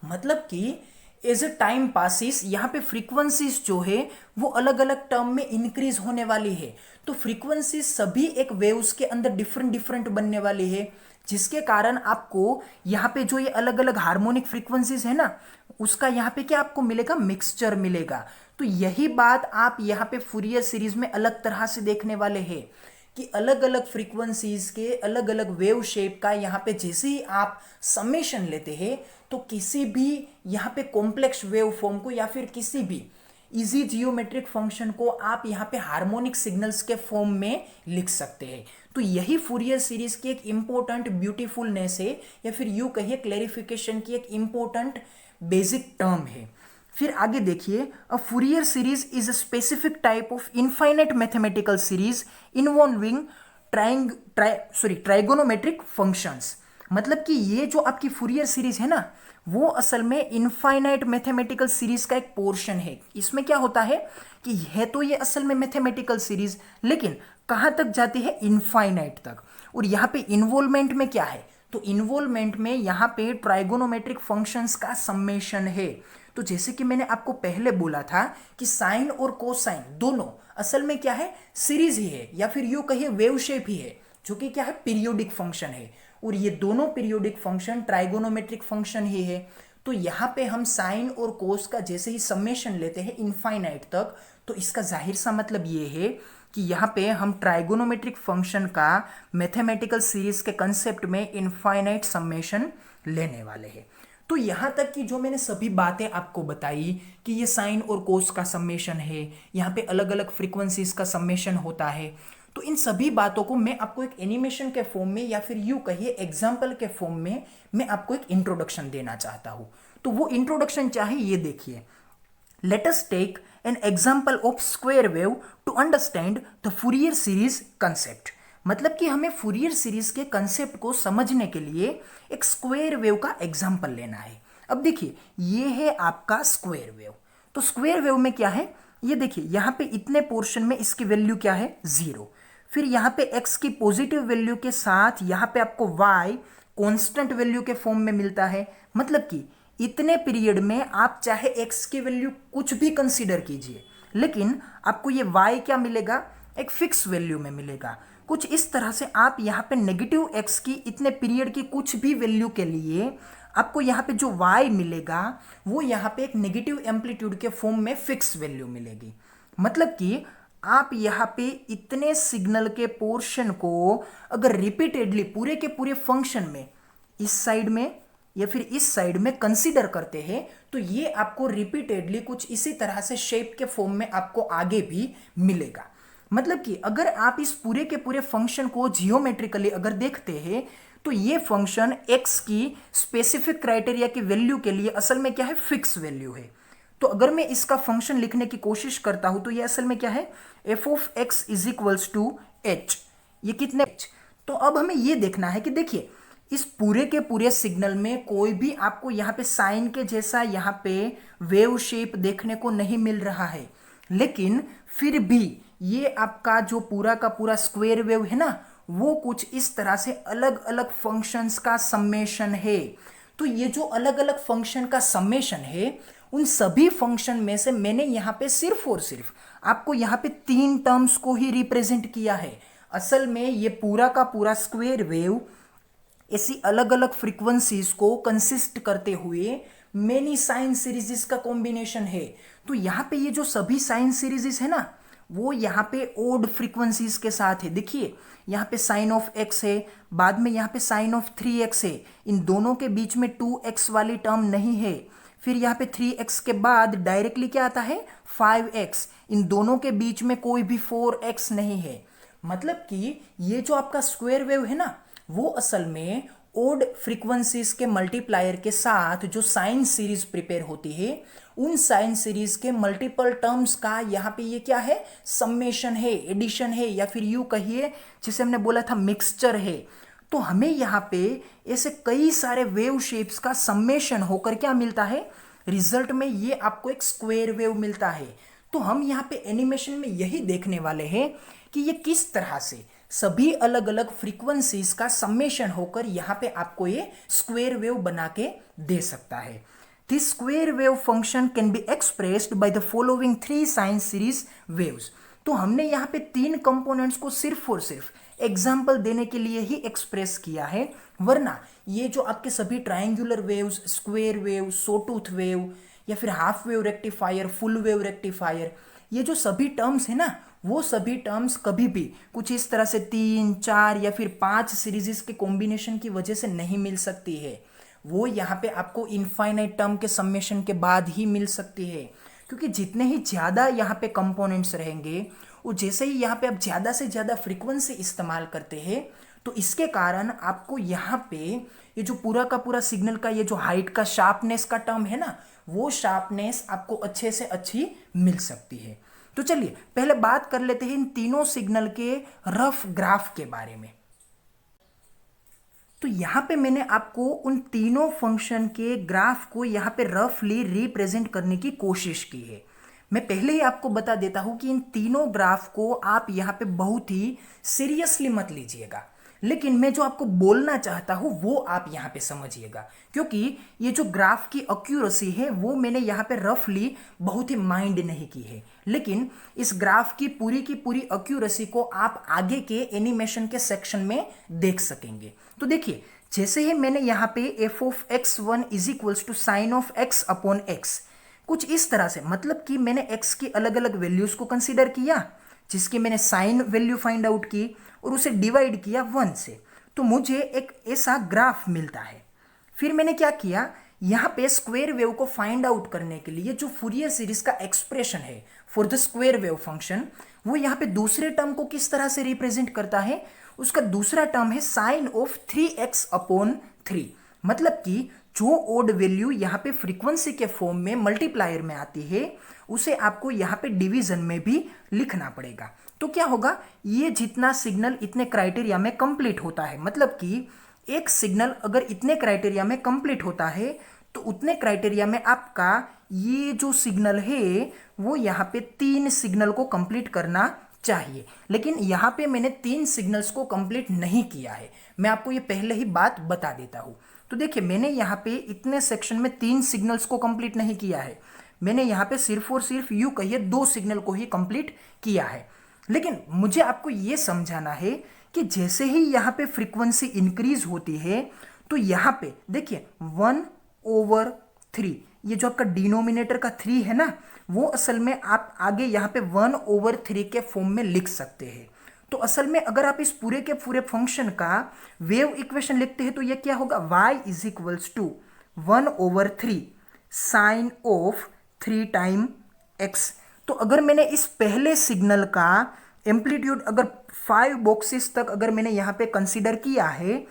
S1: मतलब कि एज अ टाइम पासिस यहाँ पे फ्रीक्वेंसीज जो है वो अलग अलग टर्म में इंक्रीज होने वाली है, तो फ्रीक्वेंसीज सभी एक वेव्स के अंदर डिफरेंट डिफरेंट बनने वाली है, जिसके कारण आपको यहाँ पे जो ये अलग अलग हार्मोनिक फ्रीक्वेंसीज है ना उसका यहाँ पे क्या आपको मिलेगा, मिक्सचर मिलेगा। तो यही बात आप यहाँ पे फूरियर सीरीज में अलग तरह से देखने वाले हैं कि अलग अलग फ्रीक्वेंसीज के अलग अलग वेव शेप का यहाँ पे जैसे ही आप समेशन लेते हैं तो किसी भी यहाँ पे कॉम्प्लेक्स वेव फॉर्म को या फिर किसी भी इजी जियोमेट्रिक फंक्शन को आप यहाँ पे हार्मोनिक सिग्नल्स के फॉर्म में लिख सकते हैं। तो यही फूरियर सीरीज की एक इंपॉर्टेंट ब्यूटीफुलनेस है, या फिर यूं कहिए क्लैरिफिकेशन की एक इंपॉर्टेंट बेसिक टर्म है। फिर आगे देखिए, a Fourier series is a specific type of infinite mathematical series involving trigonometric functions. मतलब कि ये जो आपकी फूरियर सीरीज है ना वो असल में इनफाइनाइट मैथमेटिकल सीरीज का एक पोर्शन है। इसमें क्या होता है कि है तो ये असल में मैथमेटिकल सीरीज, लेकिन कहाँ तक जाती है, इनफाइनाइट तक। और यहाँ पे इन्वॉल्वमेंट में क्या है, तो इन्वॉल्वमेंट में यहाँ पे ट्राइगोनोमेट्रिक फंक्शंस का समेशन है। तो जैसे कि मैंने आपको पहले बोला था कि साइन और कोसाइन दोनों असल में क्या है, सीरीज ही है, या फिर यूं कहिए वेव शेप ही है, जो कि क्या है, पीरियोडिक फंक्शन है, और ये दोनों पीरियोडिक फंक्शन ट्राइगोनोमेट्रिक फंक्शन ही है। तो यहाँ पे हम साइन और कोस का जैसे ही समेशन लेते हैं इनफाइनाइट तक, तो इसका जाहिर सा मतलब ये है कि यहाँ पे हम ट्राइगोनोमेट्रिक फंक्शन का मैथमेटिकल सीरीज के कंसेप्ट में इनफाइनाइट समेशन लेने वाले हैं। तो यहाँ तक कि जो मैंने सभी बातें आपको बताई कि ये साइन और कोस का समेशन है, यहाँ पे अलग अलग फ्रीक्वेंसीज का समेशन होता है, तो इन सभी बातों को मैं आपको एक एनिमेशन के फॉर्म में या फिर यूं कहिए एग्जाम्पल के फॉर्म में मैं आपको एक इंट्रोडक्शन देना चाहता हूं। तो वो इंट्रोडक्शन चाहे ये देखिए, let us take an example of square wave to understand the Fourier series concept. मतलब कि हमें फूरियर सीरीज के कंसेप्ट को समझने के लिए एक स्क्वायर वेव का एग्जाम्पल लेना है। अब देखिए ये है आपका स्क्वायर वेव, तो स्क्वायर वेव में क्या है, ये देखिए यहाँ पे इतने पोर्शन में इसकी वैल्यू क्या है, 0। फिर यहाँ पे x की पॉजिटिव वैल्यू के साथ यहाँ पे आपको y कांस्टेंट वैल्यू के फॉर्म में मिलता है। मतलब कि इतने पीरियड में आप चाहे x की वैल्यू कुछ भी कंसीडर कीजिए, लेकिन आपको ये y क्या मिलेगा, एक फिक्स वैल्यू में मिलेगा। कुछ इस तरह से आप यहाँ पे नेगेटिव एक्स की इतने पीरियड की कुछ भी वैल्यू के लिए आपको यहाँ पे जो y मिलेगा वो यहाँ पे एक नेगेटिव एम्पलीट्यूड के फॉर्म में फिक्स वैल्यू मिलेगी। मतलब कि आप यहाँ पे इतने सिग्नल के पोर्शन को अगर रिपीटेडली पूरे के पूरे फंक्शन में इस साइड में या फिर इस साइड में कंसीडर करते हैं तो ये आपको रिपीटेडली कुछ इसी तरह से शेप के फॉर्म में आपको आगे भी मिलेगा। मतलब कि अगर आप इस पूरे के पूरे फंक्शन को जियोमेट्रिकली अगर देखते हैं तो ये फंक्शन x की स्पेसिफिक क्राइटेरिया की वैल्यू के लिए असल में क्या है, फिक्स वैल्यू है। तो अगर मैं इसका फंक्शन लिखने की कोशिश करता हूं तो ये असल में क्या है, f of x is equals to h। ये कितने h? तो अब हमें ये देखना है कि देखिए इस पूरे के पूरे सिग्नल में कोई भी आपको यहाँ पे साइन के जैसा यहाँ पे वेव शेप देखने को नहीं मिल रहा है, लेकिन फिर भी ये आपका जो पूरा का पूरा स्क्वायर वेव है ना वो कुछ इस तरह से अलग अलग फंक्शंस का समेशन है। तो ये जो अलग अलग फंक्शन का समेशन है उन सभी फंक्शन में से मैंने यहाँ पे सिर्फ और सिर्फ आपको यहाँ पे 3 टर्म्स को ही रिप्रेजेंट किया है। असल में ये पूरा का पूरा स्क्वायर वेव ऐसी अलग अलग फ्रीक्वेंसीज को कंसिस्ट करते हुए मेनी साइन सीरीज का कॉम्बिनेशन है। तो यहाँ पे ये जो सभी साइन सीरीज है ना वो यहाँ पे ओड फ्रीक्वेंसीज के साथ है। देखिए यहाँ पे साइन ऑफ एक्स है, बाद में यहाँ पे साइन ऑफ 3x है, इन दोनों के बीच में 2x वाली टर्म नहीं है। फिर यहाँ पे 3x के बाद डायरेक्टली क्या आता है 5x, इन दोनों के बीच में कोई भी 4x नहीं है। मतलब कि ये जो आपका स्क्वायर वेव है ना वो असल में ओड फ्रीक्वेंसीज के मल्टीप्लायर के साथ जो साइन सीरीज प्रिपेयर होती है उन साइन सीरीज के मल्टीपल टर्म्स का यहाँ पे ये क्या है, समेशन है, एडिशन है, या फिर यूं कहिए जिसे हमने बोला था मिक्सचर है। तो हमें यहाँ पे ऐसे कई सारे वेव शेप्स का समेशन होकर क्या मिलता है, रिजल्ट में ये आपको एक स्क्वायर वेव मिलता है। तो हम यहाँ पे एनिमेशन में यही देखने वाले हैं कि ये किस तरह से सभी अलग अलग फ्रीक्वेंसीज का समेशन होकर यहाँ पे आपको ये स्क्वायर वेव बना के दे सकता है। This square wave function can be expressed by the following 3 sine series waves. तो हमने यहाँ पे 3 कंपोनेंट्स को सिर्फ और सिर्फ एग्जाम्पल देने के लिए ही एक्सप्रेस किया है, वरना ये जो आपके सभी triangular waves, square wave, sawtooth wave या फिर half wave rectifier, full wave rectifier, ये जो सभी टर्म्स है ना वो सभी टर्म्स कभी भी कुछ इस तरह से 3, 4 या फिर 5 सीरीजेस के कॉम्बिनेशन की वजह से नहीं मिल सकती है। वो यहाँ पे आपको इनफाइनाइट टर्म के समेशन के बाद ही मिल सकती है, क्योंकि जितने ही ज़्यादा यहाँ पे कंपोनेंट्स रहेंगे और जैसे ही यहाँ पे आप ज़्यादा से ज़्यादा फ्रीक्वेंसी इस्तेमाल करते हैं तो इसके कारण आपको यहाँ पे ये जो पूरा का पूरा सिग्नल का ये जो हाइट का शार्पनेस का टर्म है ना वो शार्पनेस आपको अच्छे से अच्छी मिल सकती है। तो चलिए पहले बात कर लेते हैं इन तीनों सिग्नल के रफ ग्राफ के बारे में। तो यहाँ पे मैंने आपको उन तीनों फंक्शन के ग्राफ को यहाँ पे रफली रिप्रेजेंट करने की कोशिश की है। मैं पहले ही आपको बता देता हूँ कि इन तीनों ग्राफ को आप यहाँ पे बहुत ही सीरियसली मत लीजिएगा, लेकिन मैं जो आपको बोलना चाहता हूँ वो आप यहाँ पे समझिएगा, क्योंकि ये जो ग्राफ की एक्यूरेसी है वो मैंने यहाँ पे रफली बहुत ही माइंड नहीं की है, लेकिन इस ग्राफ की पूरी एक्यूरेसी को आप आगे के एनिमेशन के सेक्शन में देख सकेंगे। तो देखिए जैसे ही मैंने यहाँ पे f of x1 is equals to sine of x upon x, कुछ इस तरह से, मतलब कि मैंने x की अलग अलग वैल्यूज को कंसीडर किया जिसकी मैंने साइन वैल्यू फाइंड आउट की और उसे डिवाइड किया 1 से, तो मुझे एक ऐसा ग्राफ मिलता है। फिर मैंने क्या किया, यहाँ पे स्क्वायर वेव को फाइंड आउट करने के लिए जो फूरियर सीरीज का एक्सप्रेशन है for the square wave function वो यहाँ पे दूसरे टर्म को किस तरह से रिप्रेजेंट करता है, उसका दूसरा टर्म है साइन ऑफ 3x अपॉन 3। मतलब कि जो ओड वैल्यू यहाँ पे फ्रीक्वेंसी के फॉर्म में मल्टीप्लायर में आती है उसे आपको यहाँ पे डिवीजन में भी लिखना पड़ेगा। तो क्या होगा, ये जितना सिग्नल इतने क्राइटेरिया में कंप्लीट होता है, मतलब कि एक सिग्नल अगर इतने क्राइटेरिया में कंप्लीट होता है तो उतने क्राइटेरिया में आपका ये जो सिग्नल है वो यहाँ पे 3 सिग्नल को कंप्लीट करना चाहिए। लेकिन यहाँ पे मैंने 3 सिग्नल्स को कंप्लीट नहीं किया है, मैं आपको ये पहले ही बात बता देता हूँ। तो देखिए मैंने यहाँ पे इतने सेक्शन में 3 सिग्नल्स को कंप्लीट नहीं किया है, मैंने यहाँ पे सिर्फ और सिर्फ यूँ कहिए 2 सिग्नल को ही कंप्लीट किया है। लेकिन मुझे आपको ये समझाना है कि जैसे ही यहाँ पे फ्रीक्वेंसी इंक्रीज होती है तो यहाँ पे देखिए 1/3, ये जो आपका डिनोमिनेटर का 3 है ना, वो असल में आप आगे यहाँ पे 1/3 के फॉर्म में लिख सकते हैं। तो असल में अगर आप इस पूरे के पूरे फंक्शन का वेव इक्वेशन लिखते हैं तो ये क्या होगा, y is equals to 1/3 sine of 3 time x। तो अगर मैंने इस पहले सिग्नल का एम्पलीट्यूड अगर 5 बॉक्सेस तक अगर मैंने यहाँ पे कंसीडर किया है,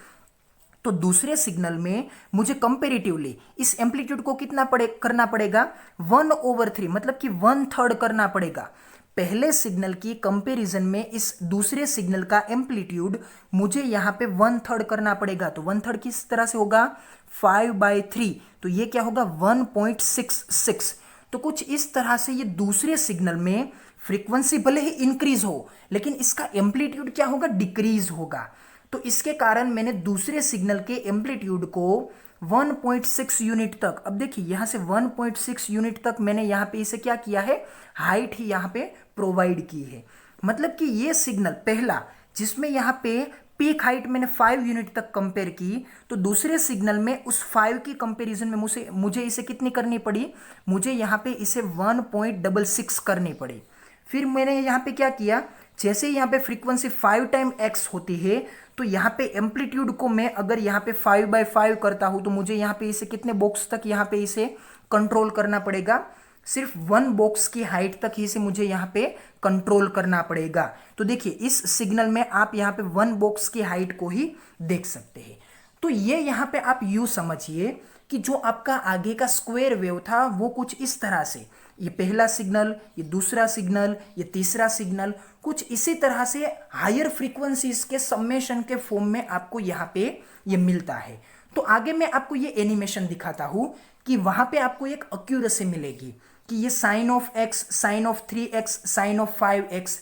S1: तो दूसरे सिग्नल में मुझे कंपेरेटिवली इस एम्पलीट्यूड को कितना करना पड़ेगा, 1/3 मतलब कि 1/3 करना पड़ेगा। पहले सिग्नल की कंपैरिजन में इस दूसरे सिग्नल का एम्पलीट्यूड मुझे यहाँ पे 1/3 करना पड़ेगा। तो 1/3 किस तरह से होगा, 5/3, तो ये क्या होगा 1.66। तो कुछ इस तरह से ये दूसरे सिग्नल में फ्रीक्वेंसी भले ही इंक्रीज हो लेकिन इसका एम्पलीट्यूड क्या होगा, डिक्रीज होगा। तो इसके कारण मैंने दूसरे सिग्नल के एम्पलीट्यूड को 1.6 यूनिट तक, अब देखिए यहां से 1.6 यूनिट तक मैंने यहां पे इसे क्या किया है, हाइट ही यहां पे प्रोवाइड की है। मतलब कि ये सिग्नल पहला जिसमें यहां पे पीक हाइट मैंने 5 यूनिट तक कंपेयर की, तो दूसरे सिग्नल में उस 5 की कंपैरिजन में मुझे इसे कितनी करनी पड़ी, मुझे यहाँ पे इसे 1.66 करनी पड़ी। फिर मैंने यहाँ पे क्या किया, जैसे यहाँ पे फ्रीक्वेंसी 5 टाइम x होती है तो यहाँ पे एम्पलीट्यूड को मैं अगर यहाँ पे 5/5 करता हूँ तो मुझे यहाँ पे इसे कितने बॉक्स तक यहाँ पे इसे कंट्रोल करना पड़ेगा, सिर्फ 1 बॉक्स की हाइट तक ही इसे मुझे यहाँ पे कंट्रोल करना पड़ेगा। तो देखिए इस सिग्नल में आप यहाँ पे 1 बॉक्स की हाइट को ही देख सकते हैं। तो ये यहाँ पे आप यूँ समझिए कि जो आपका आगे का स्क्वायर वेव था वो कुछ इस तरह से, ये पहला सिग्नल, ये दूसरा सिग्नल, ये तीसरा सिग्नल, कुछ इसी तरह से हायर फ्रीक्वेंसीज के सम्मेशन के फॉर्म में आपको यहाँ पे ये मिलता है। तो आगे मैं आपको ये एनिमेशन दिखाता हूँ कि वहाँ पे आपको एक एक्यूरेसी मिलेगी कि ये sine of x, sine of 3x, sine of 5x,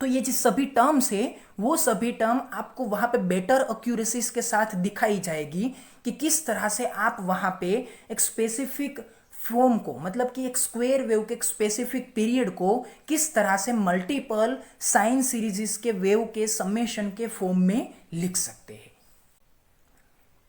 S1: तो ये जो सभी टर्म्स है वो सभी टर्म आपको वहाँ पे बेटर एक्यूरेसीज के साथ दिखाई जाएगी कि किस तरह से आप वहाँ पे एक स्पेसिफिक फॉर्म को, मतलब कि एक स्क्वायर वेव के एक स्पेसिफिक पीरियड को किस तरह से मल्टीपल साइन सीरीज के वेव के समेशन के फॉर्म में लिख सकते हैं।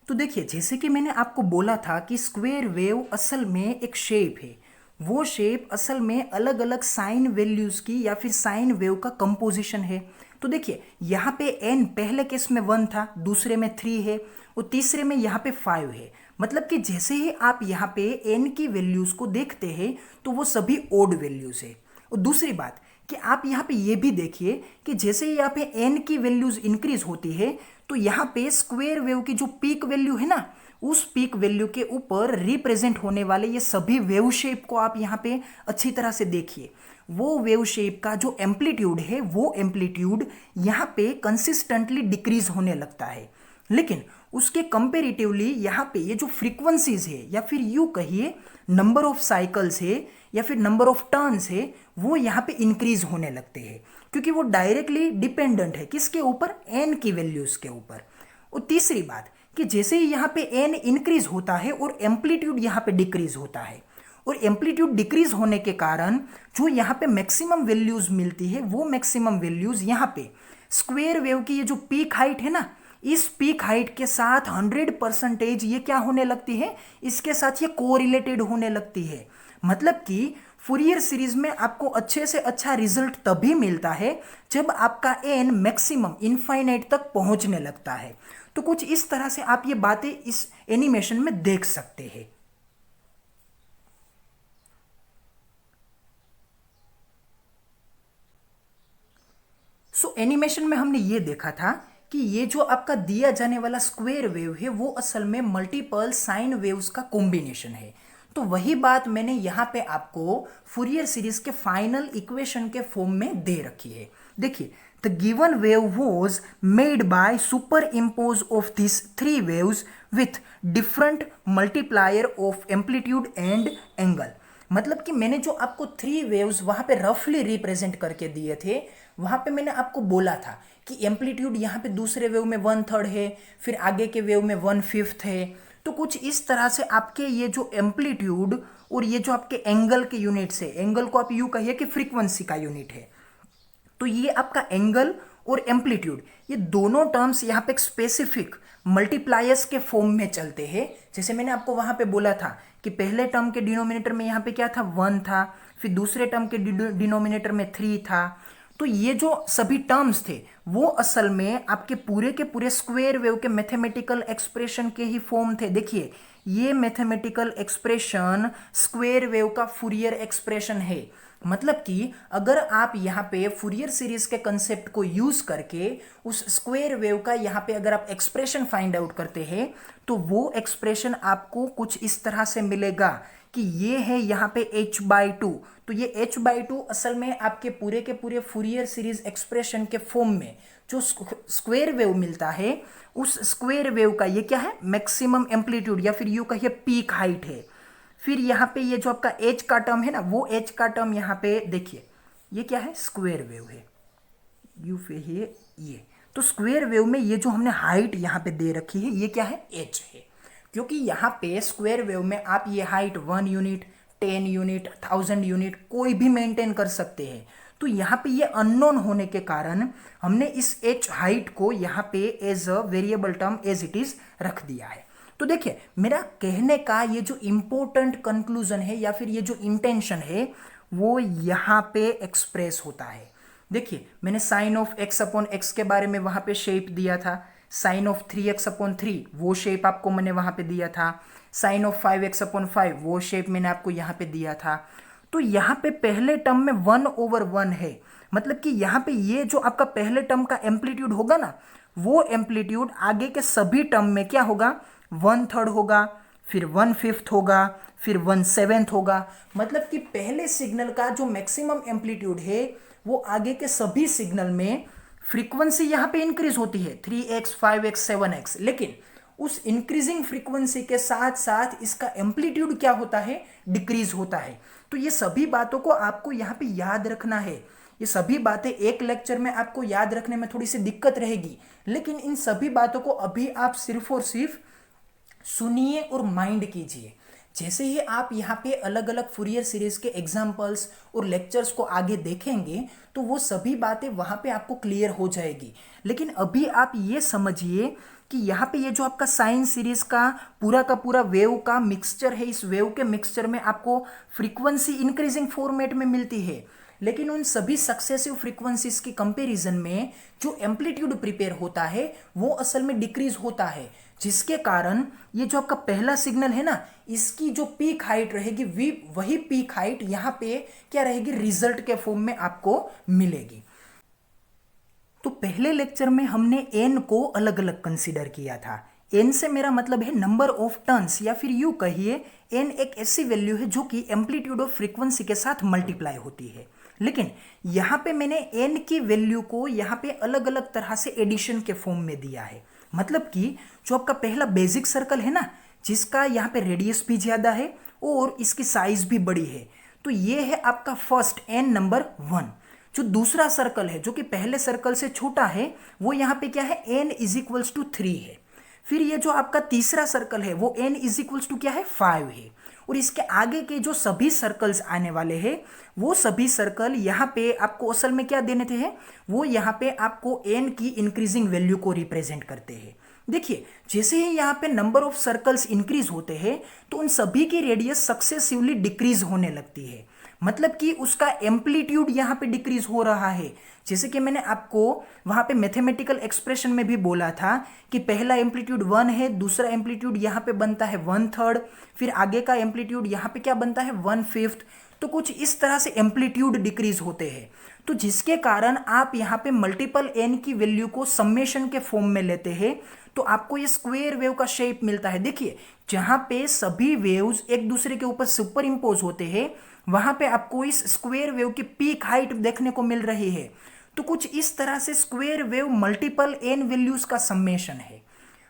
S1: तो देखिए जैसे कि मैंने आपको बोला था कि स्क्वायर वेव असल में एक शेप है, वो शेप असल में अलग अलग साइन वैल्यूज की या फिर साइन वेव का कंपोजिशन है। तो देखिए यहाँ पे n पहले केस में 1 था, दूसरे में 3 है और तीसरे में यहाँ पे 5 है। मतलब कि जैसे ही आप यहाँ पे n की वैल्यूज को देखते हैं तो वो सभी ओड वैल्यूज है। और दूसरी बात कि आप यहाँ पे ये भी देखिए कि जैसे ही यहाँ पे n की वैल्यूज इंक्रीज होती है तो यहाँ पे स्क्वायर वेव की जो पीक वैल्यू है ना, उस पीक वैल्यू के ऊपर रिप्रेजेंट होने वाले ये सभी वेव शेप को आप यहाँ पे अच्छी तरह से देखिए। वो वेव शेप का जो एम्पलीट्यूड है वो एम्पलीट्यूड यहाँ पे कंसिस्टेंटली डिक्रीज होने लगता है, लेकिन उसके कंपेरेटिवली यहाँ पे ये जो फ्रीक्वेंसीज है या फिर यूँ कहिए नंबर ऑफ साइकिल्स है या फिर नंबर ऑफ टर्न्स है, वो यहाँ पे इंक्रीज होने लगते हैं क्योंकि वो डायरेक्टली डिपेंडेंट है किसके ऊपर, n की वैल्यूज के ऊपर। और तीसरी बात कि जैसे ही यहाँ पे n इंक्रीज होता है और एम्पलीट्यूड यहाँ पे डिक्रीज होता है, और एम्पलीट्यूड डिक्रीज होने के कारण जो यहाँ पे मैक्सिमम वैल्यूज मिलती है वो मैक्सिमम वैल्यूज यहाँ पे स्क्वायर वेव की ये जो पीक हाइट है ना, इस पीक हाइट के साथ 100% ये क्या होने लगती है, इसके साथ ये कोरिलेटेड होने लगती है। मतलब कि फूरियर सीरीज में आपको अच्छे से अच्छा रिजल्ट तभी मिलता है जब आपका n मैक्सिमम इनफाइनाइट तक पहुंचने लगता है। तो कुछ इस तरह से आप ये बातें इस एनिमेशन में देख सकते हैं। सो एनिमेशन में हमने ये देखा था कि ये जो आपका दिया जाने वाला स्क्वायर वेव है वो असल में मल्टीपल साइन वेव्स का कॉम्बिनेशन है। तो वही बात मैंने यहाँ पे आपको फूरियर सीरीज के फाइनल इक्वेशन के फॉर्म में दे रखी है। देखिए the given wave was made by super impose of this 3 waves with different multiplier of amplitude and angle. मतलब कि मैंने जो आपको 3 वेव्स वहाँ पे रफली रिप्रेजेंट करके दिए थे, वहाँ पे मैंने आपको बोला था कि एम्पलीट्यूड यहाँ पे दूसरे वेव में 1/3 है, फिर आगे के वेव में 1/5 है। तो कुछ इस तरह से आपके ये जो एम्पलीट्यूड और ये जो आपके एंगल के यूनिट्स है, एंगल को आप यूँ कहिए कि फ्रीक्वेंसी का यूनिट है, तो ये आपका एंगल और एम्पलीट्यूड, ये दोनों टर्म्स यहाँ पे एक स्पेसिफिक मल्टीप्लायर्स के फॉर्म में चलते हैं। जैसे मैंने आपको वहां पे बोला था कि पहले टर्म के डिनोमिनेटर में यहाँ पे क्या था, 1 था, फिर दूसरे टर्म के डिनोमिनेटर में 3 था। तो ये जो सभी टर्म्स थे वो असल में आपके पूरे के पूरे स्क्वायर वेव के मैथमेटिकल एक्सप्रेशन के ही फॉर्म थे। देखिए ये मैथमेटिकल एक्सप्रेशन स्क्वायर वेव का फूरियर एक्सप्रेशन है। मतलब कि अगर आप यहाँ पे फूरियर सीरीज के कंसेप्ट को यूज करके उस स्क्वायर वेव का यहाँ पे अगर आप एक्सप्रेशन फाइंड आउट करते हैं तो वो एक्सप्रेशन आपको कुछ इस तरह से मिलेगा कि ये है यहाँ पे h/2। तो ये h/2 असल में आपके पूरे के पूरे फूरियर सीरीज एक्सप्रेशन के फॉर्म में जो स्क्वायर वेव मिलता है उस स्क्वायर वेव का ये क्या है, मैक्सिमम एम्पलीट्यूड या फिर यू कहिए पीक हाइट है। फिर यहाँ पे ये जो आपका h का टर्म है ना, वो h का टर्म यहाँ पे देखिए ये क्या है, स्क्वायर वेव है, यू पे है ये। तो स्क्वायर वेव में ये जो हमने हाइट यहाँ पे दे रखी है ये क्या है, h है। क्योंकि यहाँ पे स्क्वायर वेव में आप ये हाइट 1 यूनिट, 10 यूनिट, 1000 यूनिट कोई भी मेंटेन कर सकते हैं। तो यहाँ पे ये अननोन होने के कारण हमने इस h हाइट को यहाँ पे as a variable term as it is रख दिया है। तो देखिए मेरा कहने का ये जो इंपॉर्टेंट कंक्लूजन है या फिर ये जो इंटेंशन है वो यहाँ पे एक्सप्रेस होता है। देखिए मैंने sine of x upon x के बारे में वहां पे शेप दिया था, साइन ऑफ 3x अपॉन 3 वो शेप आपको मैंने वहां पे दिया था, साइन ऑफ 5x अपॉन 5 वो शेप मैंने आपको यहाँ पे दिया था। तो यहाँ पे पहले टर्म में 1/1 है, मतलब कि यहाँ पे ये जो आपका पहले टर्म का एम्पलीट्यूड होगा ना वो एम्पलीट्यूड आगे के सभी टर्म में क्या होगा, 1/3 होगा, फिर 1/5 होगा, फिर 1/7 होगा। मतलब कि पहले सिग्नल का जो मैक्सिमम एम्पलीट्यूड है वो आगे के सभी सिग्नल में फ्रीक्वेंसी यहाँ पे इंक्रीज होती है 3x 5x 7x, लेकिन उस इंक्रीजिंग फ्रीक्वेंसी के साथ साथ इसका एम्पलीट्यूड क्या होता है, डिक्रीज होता है। तो ये सभी बातों को आपको यहाँ पे याद रखना है। ये सभी बातें एक लेक्चर में आपको याद रखने में थोड़ी सी दिक्कत रहेगी, लेकिन इन सभी बातों को अभी आप सिर्फ और सिर्फ सुनिए और माइंड कीजिए। जैसे ही आप यहाँ पे अलग अलग फूरियर सीरीज के एग्जाम्पल्स और लेक्चर्स को आगे देखेंगे तो वो सभी बातें वहाँ पे आपको क्लियर हो जाएगी। लेकिन अभी आप ये समझिए कि यहाँ पे ये जो आपका साइन सीरीज का पूरा वेव का मिक्सचर है, इस वेव के मिक्सचर में आपको फ्रीक्वेंसी इंक्रीजिंग फॉर्मेट में मिलती है, लेकिन उन सभी सक्सेसिव फ्रीक्वेंसीज की कंपैरिजन में जो एम्पलीट्यूड प्रिपेयर होता है वो असल में डिक्रीज होता है, जिसके कारण ये जो आपका पहला सिग्नल है ना इसकी जो पीक हाइट रहेगी वही पीक हाइट यहाँ पे क्या रहेगी, रिजल्ट के फॉर्म में आपको मिलेगी। तो पहले लेक्चर में हमने n को अलग अलग कंसीडर किया था। n से मेरा मतलब है नंबर ऑफ टर्न्स या फिर यू कहिए n एक ऐसी वैल्यू है जो कि एम्पलीट्यूड ऑफ फ्रीक्वेंसी के साथ मल्टीप्लाई होती है। लेकिन यहाँ पे मैंने n की वैल्यू को यहाँ पे अलग अलग तरह से एडिशन के फॉर्म में दिया है। मतलब कि जो आपका पहला बेसिक सर्कल है ना जिसका यहाँ पे रेडियस भी ज्यादा है और इसकी साइज भी बड़ी है, तो ये है आपका फर्स्ट n नंबर 1। जो दूसरा सर्कल है जो कि पहले सर्कल से छोटा है वो यहाँ पे क्या है, n = 3 है। फिर ये जो आपका तीसरा सर्कल है वो n = क्या है, 5 है। और इसके आगे के जो सभी सर्कल्स आने वाले हैं वो सभी सर्कल यहाँ पे आपको असल में क्या देने थे, वो यहाँ पे आपको n की इंक्रीजिंग वैल्यू को रिप्रेजेंट करते हैं। देखिए जैसे ही यहाँ पे नंबर ऑफ सर्कल्स इंक्रीज होते हैं तो उन सभी की रेडियस सक्सेसिवली डिक्रीज होने लगती है, मतलब कि उसका एम्पलीट्यूड यहाँ पे डिक्रीज हो रहा है। जैसे कि मैंने आपको वहाँ पे मैथमेटिकल एक्सप्रेशन में भी बोला था कि पहला एम्पलीट्यूड 1 है, दूसरा एम्पलीट्यूड यहाँ पे बनता है 1/3, फिर आगे का एम्पलीट्यूड यहाँ पे क्या बनता है 1/5। तो कुछ इस तरह से एम्पलीट्यूड डिक्रीज होते हैं, तो जिसके कारण आप यहाँ पे मल्टीपल n की वैल्यू को समेशन के फॉर्म में लेते हैं तो आपको ये स्क्वायर वेव का शेप मिलता है। देखिए जहाँ पे सभी वेव्स एक दूसरे के ऊपर सुपर इम्पोज होते हैं वहां पे आपको इस स्क्वायर वेव की पीक हाइट देखने को मिल रही है। तो कुछ इस तरह से square wave multiple n values का समेशन है।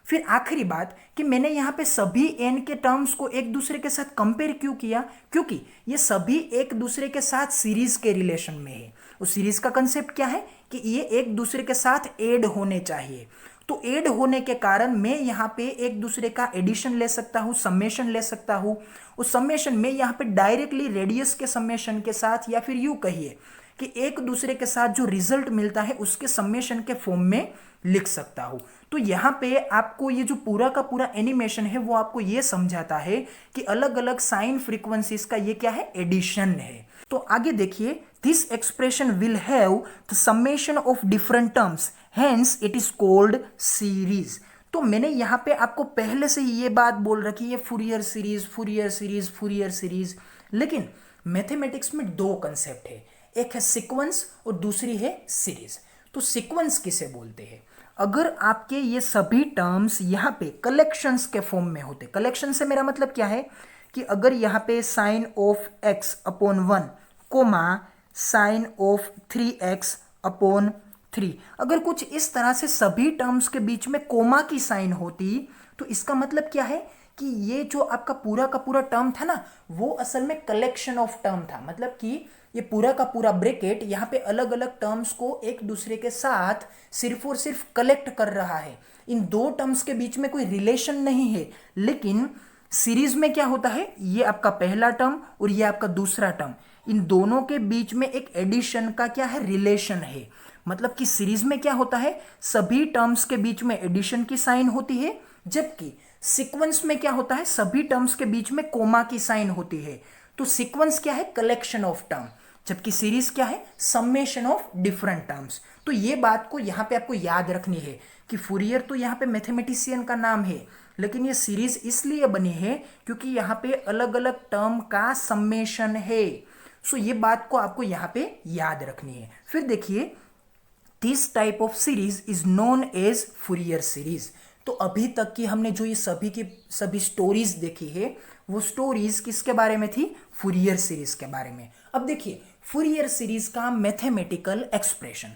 S1: फिर आखिरी बात कि मैंने यहाँ पे सभी n के टर्म्स को एक दूसरे के साथ कंपेयर क्यों किया, क्योंकि ये सभी एक दूसरे के साथ सीरीज के रिलेशन में है। उस सीरीज का कंसेप्ट क्या है कि ये एक दूसरे के साथ ऐड होने चाहिए। तो ऐड होने के कारण मैं यहाँ पे एक दूसरे का एडिशन ले सकता हूँ, समेशन ले सकता हूँ। उस समेशन में यहाँ पे डायरेक्टली रेडियस के समेशन के साथ या फिर यूँ कहिए कि एक दूसरे के साथ जो रिजल्ट मिलता है उसके समेशन के फॉर्म में लिख सकता हूं। तो यहाँ पे आपको ये जो पूरा का पूरा एनिमेशन है वो आपको ये समझाता है कि अलग अलग साइन फ्रीक्वेंसीज का ये क्या है, एडिशन है। तो आगे देखिए, this expression will have the summation of different terms, hence it is called series. तो मैंने यहाँ पे आपको पहले से ही ये बात बोल रखी है, Fourier series Fourier series Fourier series. लेकिन मैथमेटिक्स में दो कंसेप्ट है, एक है सीक्वेंस और दूसरी है सीरीज। तो सीक्वेंस किसे बोलते हैं? अगर आपके ये सभी टर्म्स यहाँ पे कलेक्शंस के फॉर्म में होते, कलेक्शन से मेरा मतलब क्या है कि अगर यहाँ पे sine of x upon 1 comma sine of 3x upon 3, अगर कुछ इस तरह से सभी टर्म्स के बीच में कोमा की साइन होती तो इसका मतलब क्या है कि ये जो आपका पूरा का पूरा टर्म था ना वो असल में कलेक्शन ऑफ टर्म था। मतलब कि ये पूरा का पूरा ब्रैकेट यहाँ पे अलग अलग टर्म्स को एक दूसरे के साथ सिर्फ और सिर्फ कलेक्ट कर रहा है। इन दो टर्म्स के बीच में कोई रिलेशन नहीं है। लेकिन सीरीज में क्या होता है, ये आपका पहला टर्म और ये आपका दूसरा टर्म, इन दोनों के बीच में एक एडिशन का क्या है, रिलेशन है। मतलब कि सीरीज में क्या होता है, सभी टर्म्स के बीच में एडिशन की साइन होती है, जबकि सीक्वेंस में क्या होता है, सभी टर्म्स के बीच में कोमा की साइन होती है। तो सीक्वेंस क्या है, कलेक्शन ऑफ टर्म, जबकि सीरीज क्या है, समेशन ऑफ डिफरेंट टर्म्स। तो ये बात को यहाँ पे आपको याद रखनी है कि फूरियर तो यहाँ पे मैथमेटिशियन का नाम है, लेकिन ये सीरीज इसलिए बनी है क्योंकि यहाँ पे अलग अलग टर्म का समेशन है। सो ये बात को आपको यहाँ पे याद रखनी है। फिर देखिए, this type of series is known as Fourier series. तो अभी तक की हमने जो ये सभी की सभी स्टोरीज देखी है वो स्टोरीज किसके बारे में थी, फूरियर सीरीज के बारे में। अब देखिए फूरियर सीरीज का mathematical expression,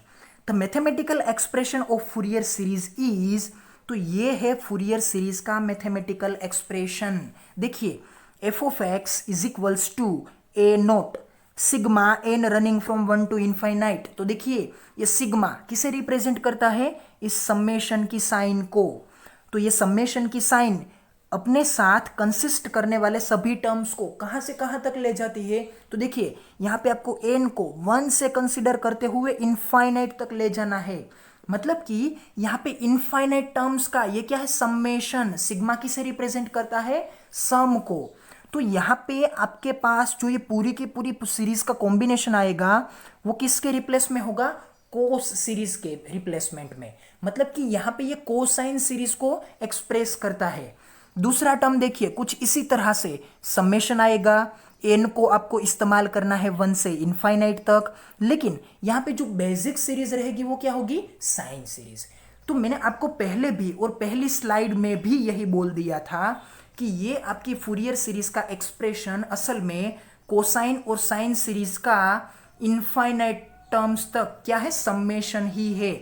S1: the mathematical expression of Fourier series is, तो ये है फूरियर सीरीज का मैथमेटिकल एक्सप्रेशन। देखिए f of x is equals to a naught sigma n running from 1 to infinite. तो देखिए ये सिग्मा किसे रिप्रेजेंट करता है, इस समेशन की साइन को। तो ये समेशन की साइन अपने साथ कंसिस्ट करने वाले सभी टर्म्स को कहां से कहां तक ले जाती है, तो देखिए यहां पे आपको एन को 1 से कंसिडर करते हुए इनफाइनाइट तक ले जाना है। मतलब कि यहां पे इनफाइनाइट टर्म्स का ये क्या है, समेशन। सिग्मा किसे रिप्रेजेंट करता है, सम को। तो यहाँ पे आपके पास जो ये पूरी की पूरी सीरीज का कॉम्बिनेशन आएगा वो किसके रिप्लेस में होगा, कोस सीरीज के रिप्लेसमेंट में। मतलब कि यहाँ पे ये कोसाइन सीरीज को एक्सप्रेस करता है। दूसरा टर्म देखिए कुछ इसी तरह से समेशन आएगा, एन को आपको इस्तेमाल करना है 1 से इनफाइनाइट तक, लेकिन यहाँ पे जो बेसिक सीरीज रहेगी वो क्या होगी, साइन सीरीज। तो मैंने आपको पहले भी और पहली स्लाइड में भी यही बोल दिया था कि ये आपकी फूरियर सीरीज का एक्सप्रेशन असल में कोसाइन और साइन सीरीज का इनफाइनाइट टर्म्स तक क्या है, समेशन ही है।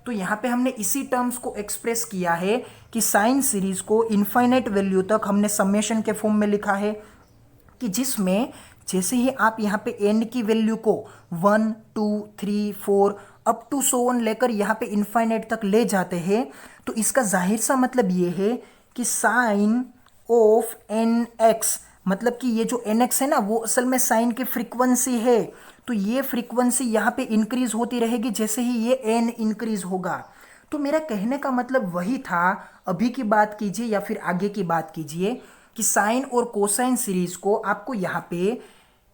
S1: तो यहाँ पे हमने इसी टर्म्स को एक्सप्रेस किया है कि साइन सीरीज को इनफाइनाइट वैल्यू तक हमने समेशन के फॉर्म में लिखा है, कि जिसमें जैसे ही आप यहाँ पे n की वैल्यू को 1 2 3 4 अप टू सो ऑन लेकर यहाँ पे इनफाइनाइट तक ले जाते हैं, तो इसका जाहिर सा मतलब ये है कि साइन ऑफ nx, मतलब कि ये जो nx है ना वो असल में साइन की फ्रीक्वेंसी है। तो ये फ्रीक्वेंसी यहाँ पे इंक्रीज होती रहेगी जैसे ही ये n इंक्रीज होगा। तो मेरा कहने का मतलब वही था, अभी की बात कीजिए या फिर आगे की बात कीजिए, कि साइन और कोसाइन सीरीज को आपको यहाँ पे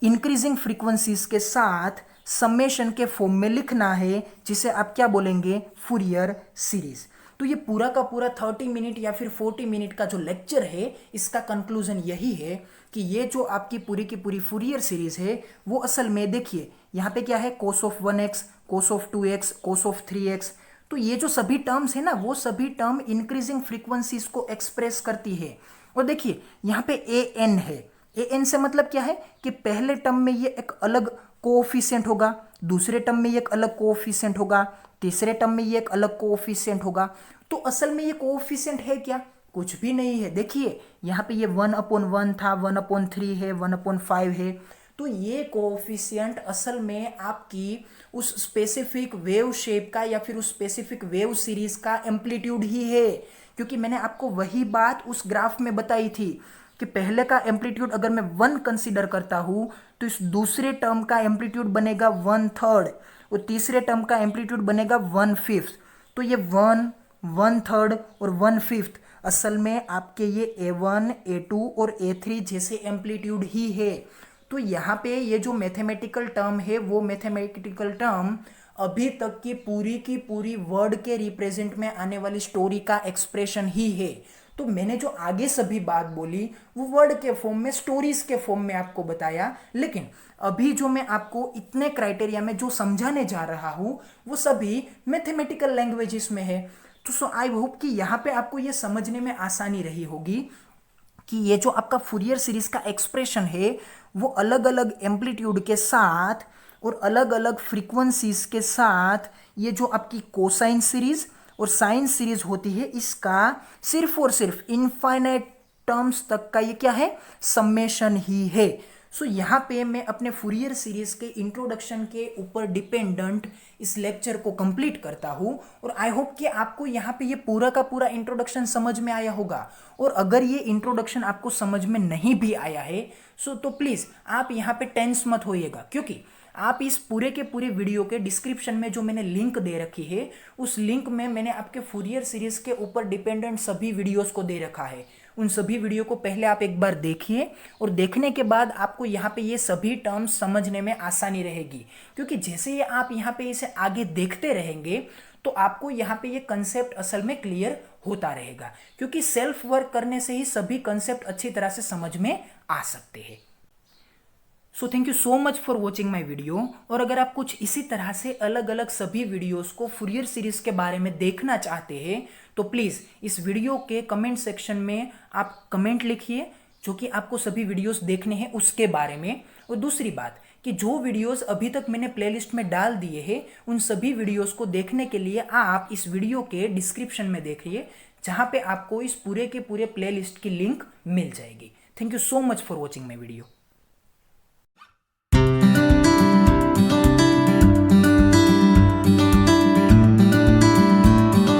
S1: इंक्रीजिंग फ्रीक्वेंसीज के साथ समेशन के फॉर्म में लिखना है, जिसे आप क्या बोलेंगे, फूरियर सीरीज। तो ये पूरा का पूरा 30 मिनट या फिर 40 मिनट का जो लेक्चर है इसका कंक्लूजन यही है कि ये जो आपकी पूरी की पूरी फूरियर सीरीज है वो असल में देखिए यहाँ पे क्या है, cos of 1x, cos of 2x, cos of 3x। तो ये जो सभी टर्म्स है ना वो सभी टर्म इंक्रीजिंग फ्रीक्वेंसीज को एक्सप्रेस करती है। और देखिए यहाँ पे ए एन है, ए एन से मतलब क्या है कि पहले टर्म में ये एक अलग कोएफिशिएंट होगा, दूसरे टर्म में ये एक अलग कोएफिशिएंट होगा, तीसरे टर्म में ये एक अलग कोएफिशिएंट होगा। तो असल में ये कोएफिशिएंट है क्या, कुछ भी नहीं है। देखिए यहाँ पे ये 1/1 था, 1/3 है, 1/5 है। तो ये कोएफिशिएंट असल में आपकी उस स्पेसिफिक वेव शेप का या फिर उस स्पेसिफिक वेव सीरीज का एम्पलीट्यूड ही है, क्योंकि मैंने आपको वही बात उस ग्राफ में बताई थी कि पहले का एम्पलीट्यूड अगर मैं 1 कंसीडर करता हूं तो इस दूसरे टर्म का एम्पलीट्यूड बनेगा 1/3 और तीसरे टर्म का एम्पलीट्यूड बनेगा 1/5। तो ये 1, 1/3 और 1/5 असल में आपके ये A1, A2 और A3 जैसे एम्पलीट्यूड ही है। तो यहाँ पे ये जो मैथमेटिकल टर्म है वो मैथमेटिकल टर्म अभी तक की पूरी वर्ड के रिप्रेजेंट में आने वाली स्टोरी का एक्सप्रेशन ही है। तो मैंने जो आगे सभी बात बोली वो वर्ड के फॉर्म में, स्टोरीज के फॉर्म में आपको बताया, लेकिन अभी जो मैं आपको इतने क्राइटेरिया में जो समझाने जा रहा हूं वो सभी मैथमेटिकल लैंग्वेजेस में है। तो सो आई होप कि यहाँ पे आपको ये समझने में आसानी रही होगी कि ये जो आपका फूरियर सीरीज का एक्सप्रेशन है वो अलग अलग एम्पलीट्यूड के साथ और अलग अलग फ्रीक्वेंसीज के साथ ये जो आपकी कोसाइन सीरीज और साइन सीरीज होती है इसका सिर्फ और सिर्फ इनफाइनाइट टर्म्स तक का ये क्या है, समेशन ही है। सो यहाँ पे मैं अपने फूरियर सीरीज के इंट्रोडक्शन के ऊपर डिपेंडेंट इस लेक्चर को कंप्लीट करता हूँ और आई होप कि आपको यहाँ पे ये पूरा का पूरा इंट्रोडक्शन समझ में आया होगा। और अगर ये इंट्रोडक्शन आपको समझ में नहीं भी आया है सो तो प्लीज़ आप यहाँ पे टेंस मत होइएगा, क्योंकि आप इस पूरे के पूरे वीडियो के डिस्क्रिप्शन में जो मैंने लिंक दे रखी है उस लिंक में मैंने आपके फूरियर सीरीज के ऊपर डिपेंडेंट सभी वीडियोस को दे रखा है। उन सभी वीडियो को पहले आप एक बार देखिए और देखने के बाद आपको यहाँ पे ये सभी टर्म्स समझने में आसानी रहेगी, क्योंकि जैसे ये आप यहाँ पे इसे आगे देखते रहेंगे तो आपको यहाँ पे ये कंसेप्ट असल में क्लियर होता रहेगा, क्योंकि सेल्फ वर्क करने से ही सभी कंसेप्ट अच्छी तरह से समझ में आ सकते हैं। So thank you so much for watching my video. और अगर आप कुछ इसी तरह से अलग अलग सभी वीडियोस को फूरियर सीरीज के बारे में देखना चाहते हैं तो प्लीज़ इस वीडियो के कमेंट सेक्शन में आप कमेंट लिखिए जो कि आपको सभी वीडियोस देखने हैं उसके बारे में। और दूसरी बात कि जो वीडियोस अभी तक मैंने प्लेलिस्ट में डाल दिए हैं उन सभी वीडियोस को देखने के लिए आप इस वीडियो के डिस्क्रिप्शन में देखिए, जहाँ पे आपको इस पूरे के पूरे प्लेलिस्ट की लिंक मिल जाएगी। Thank you so much for watching my video.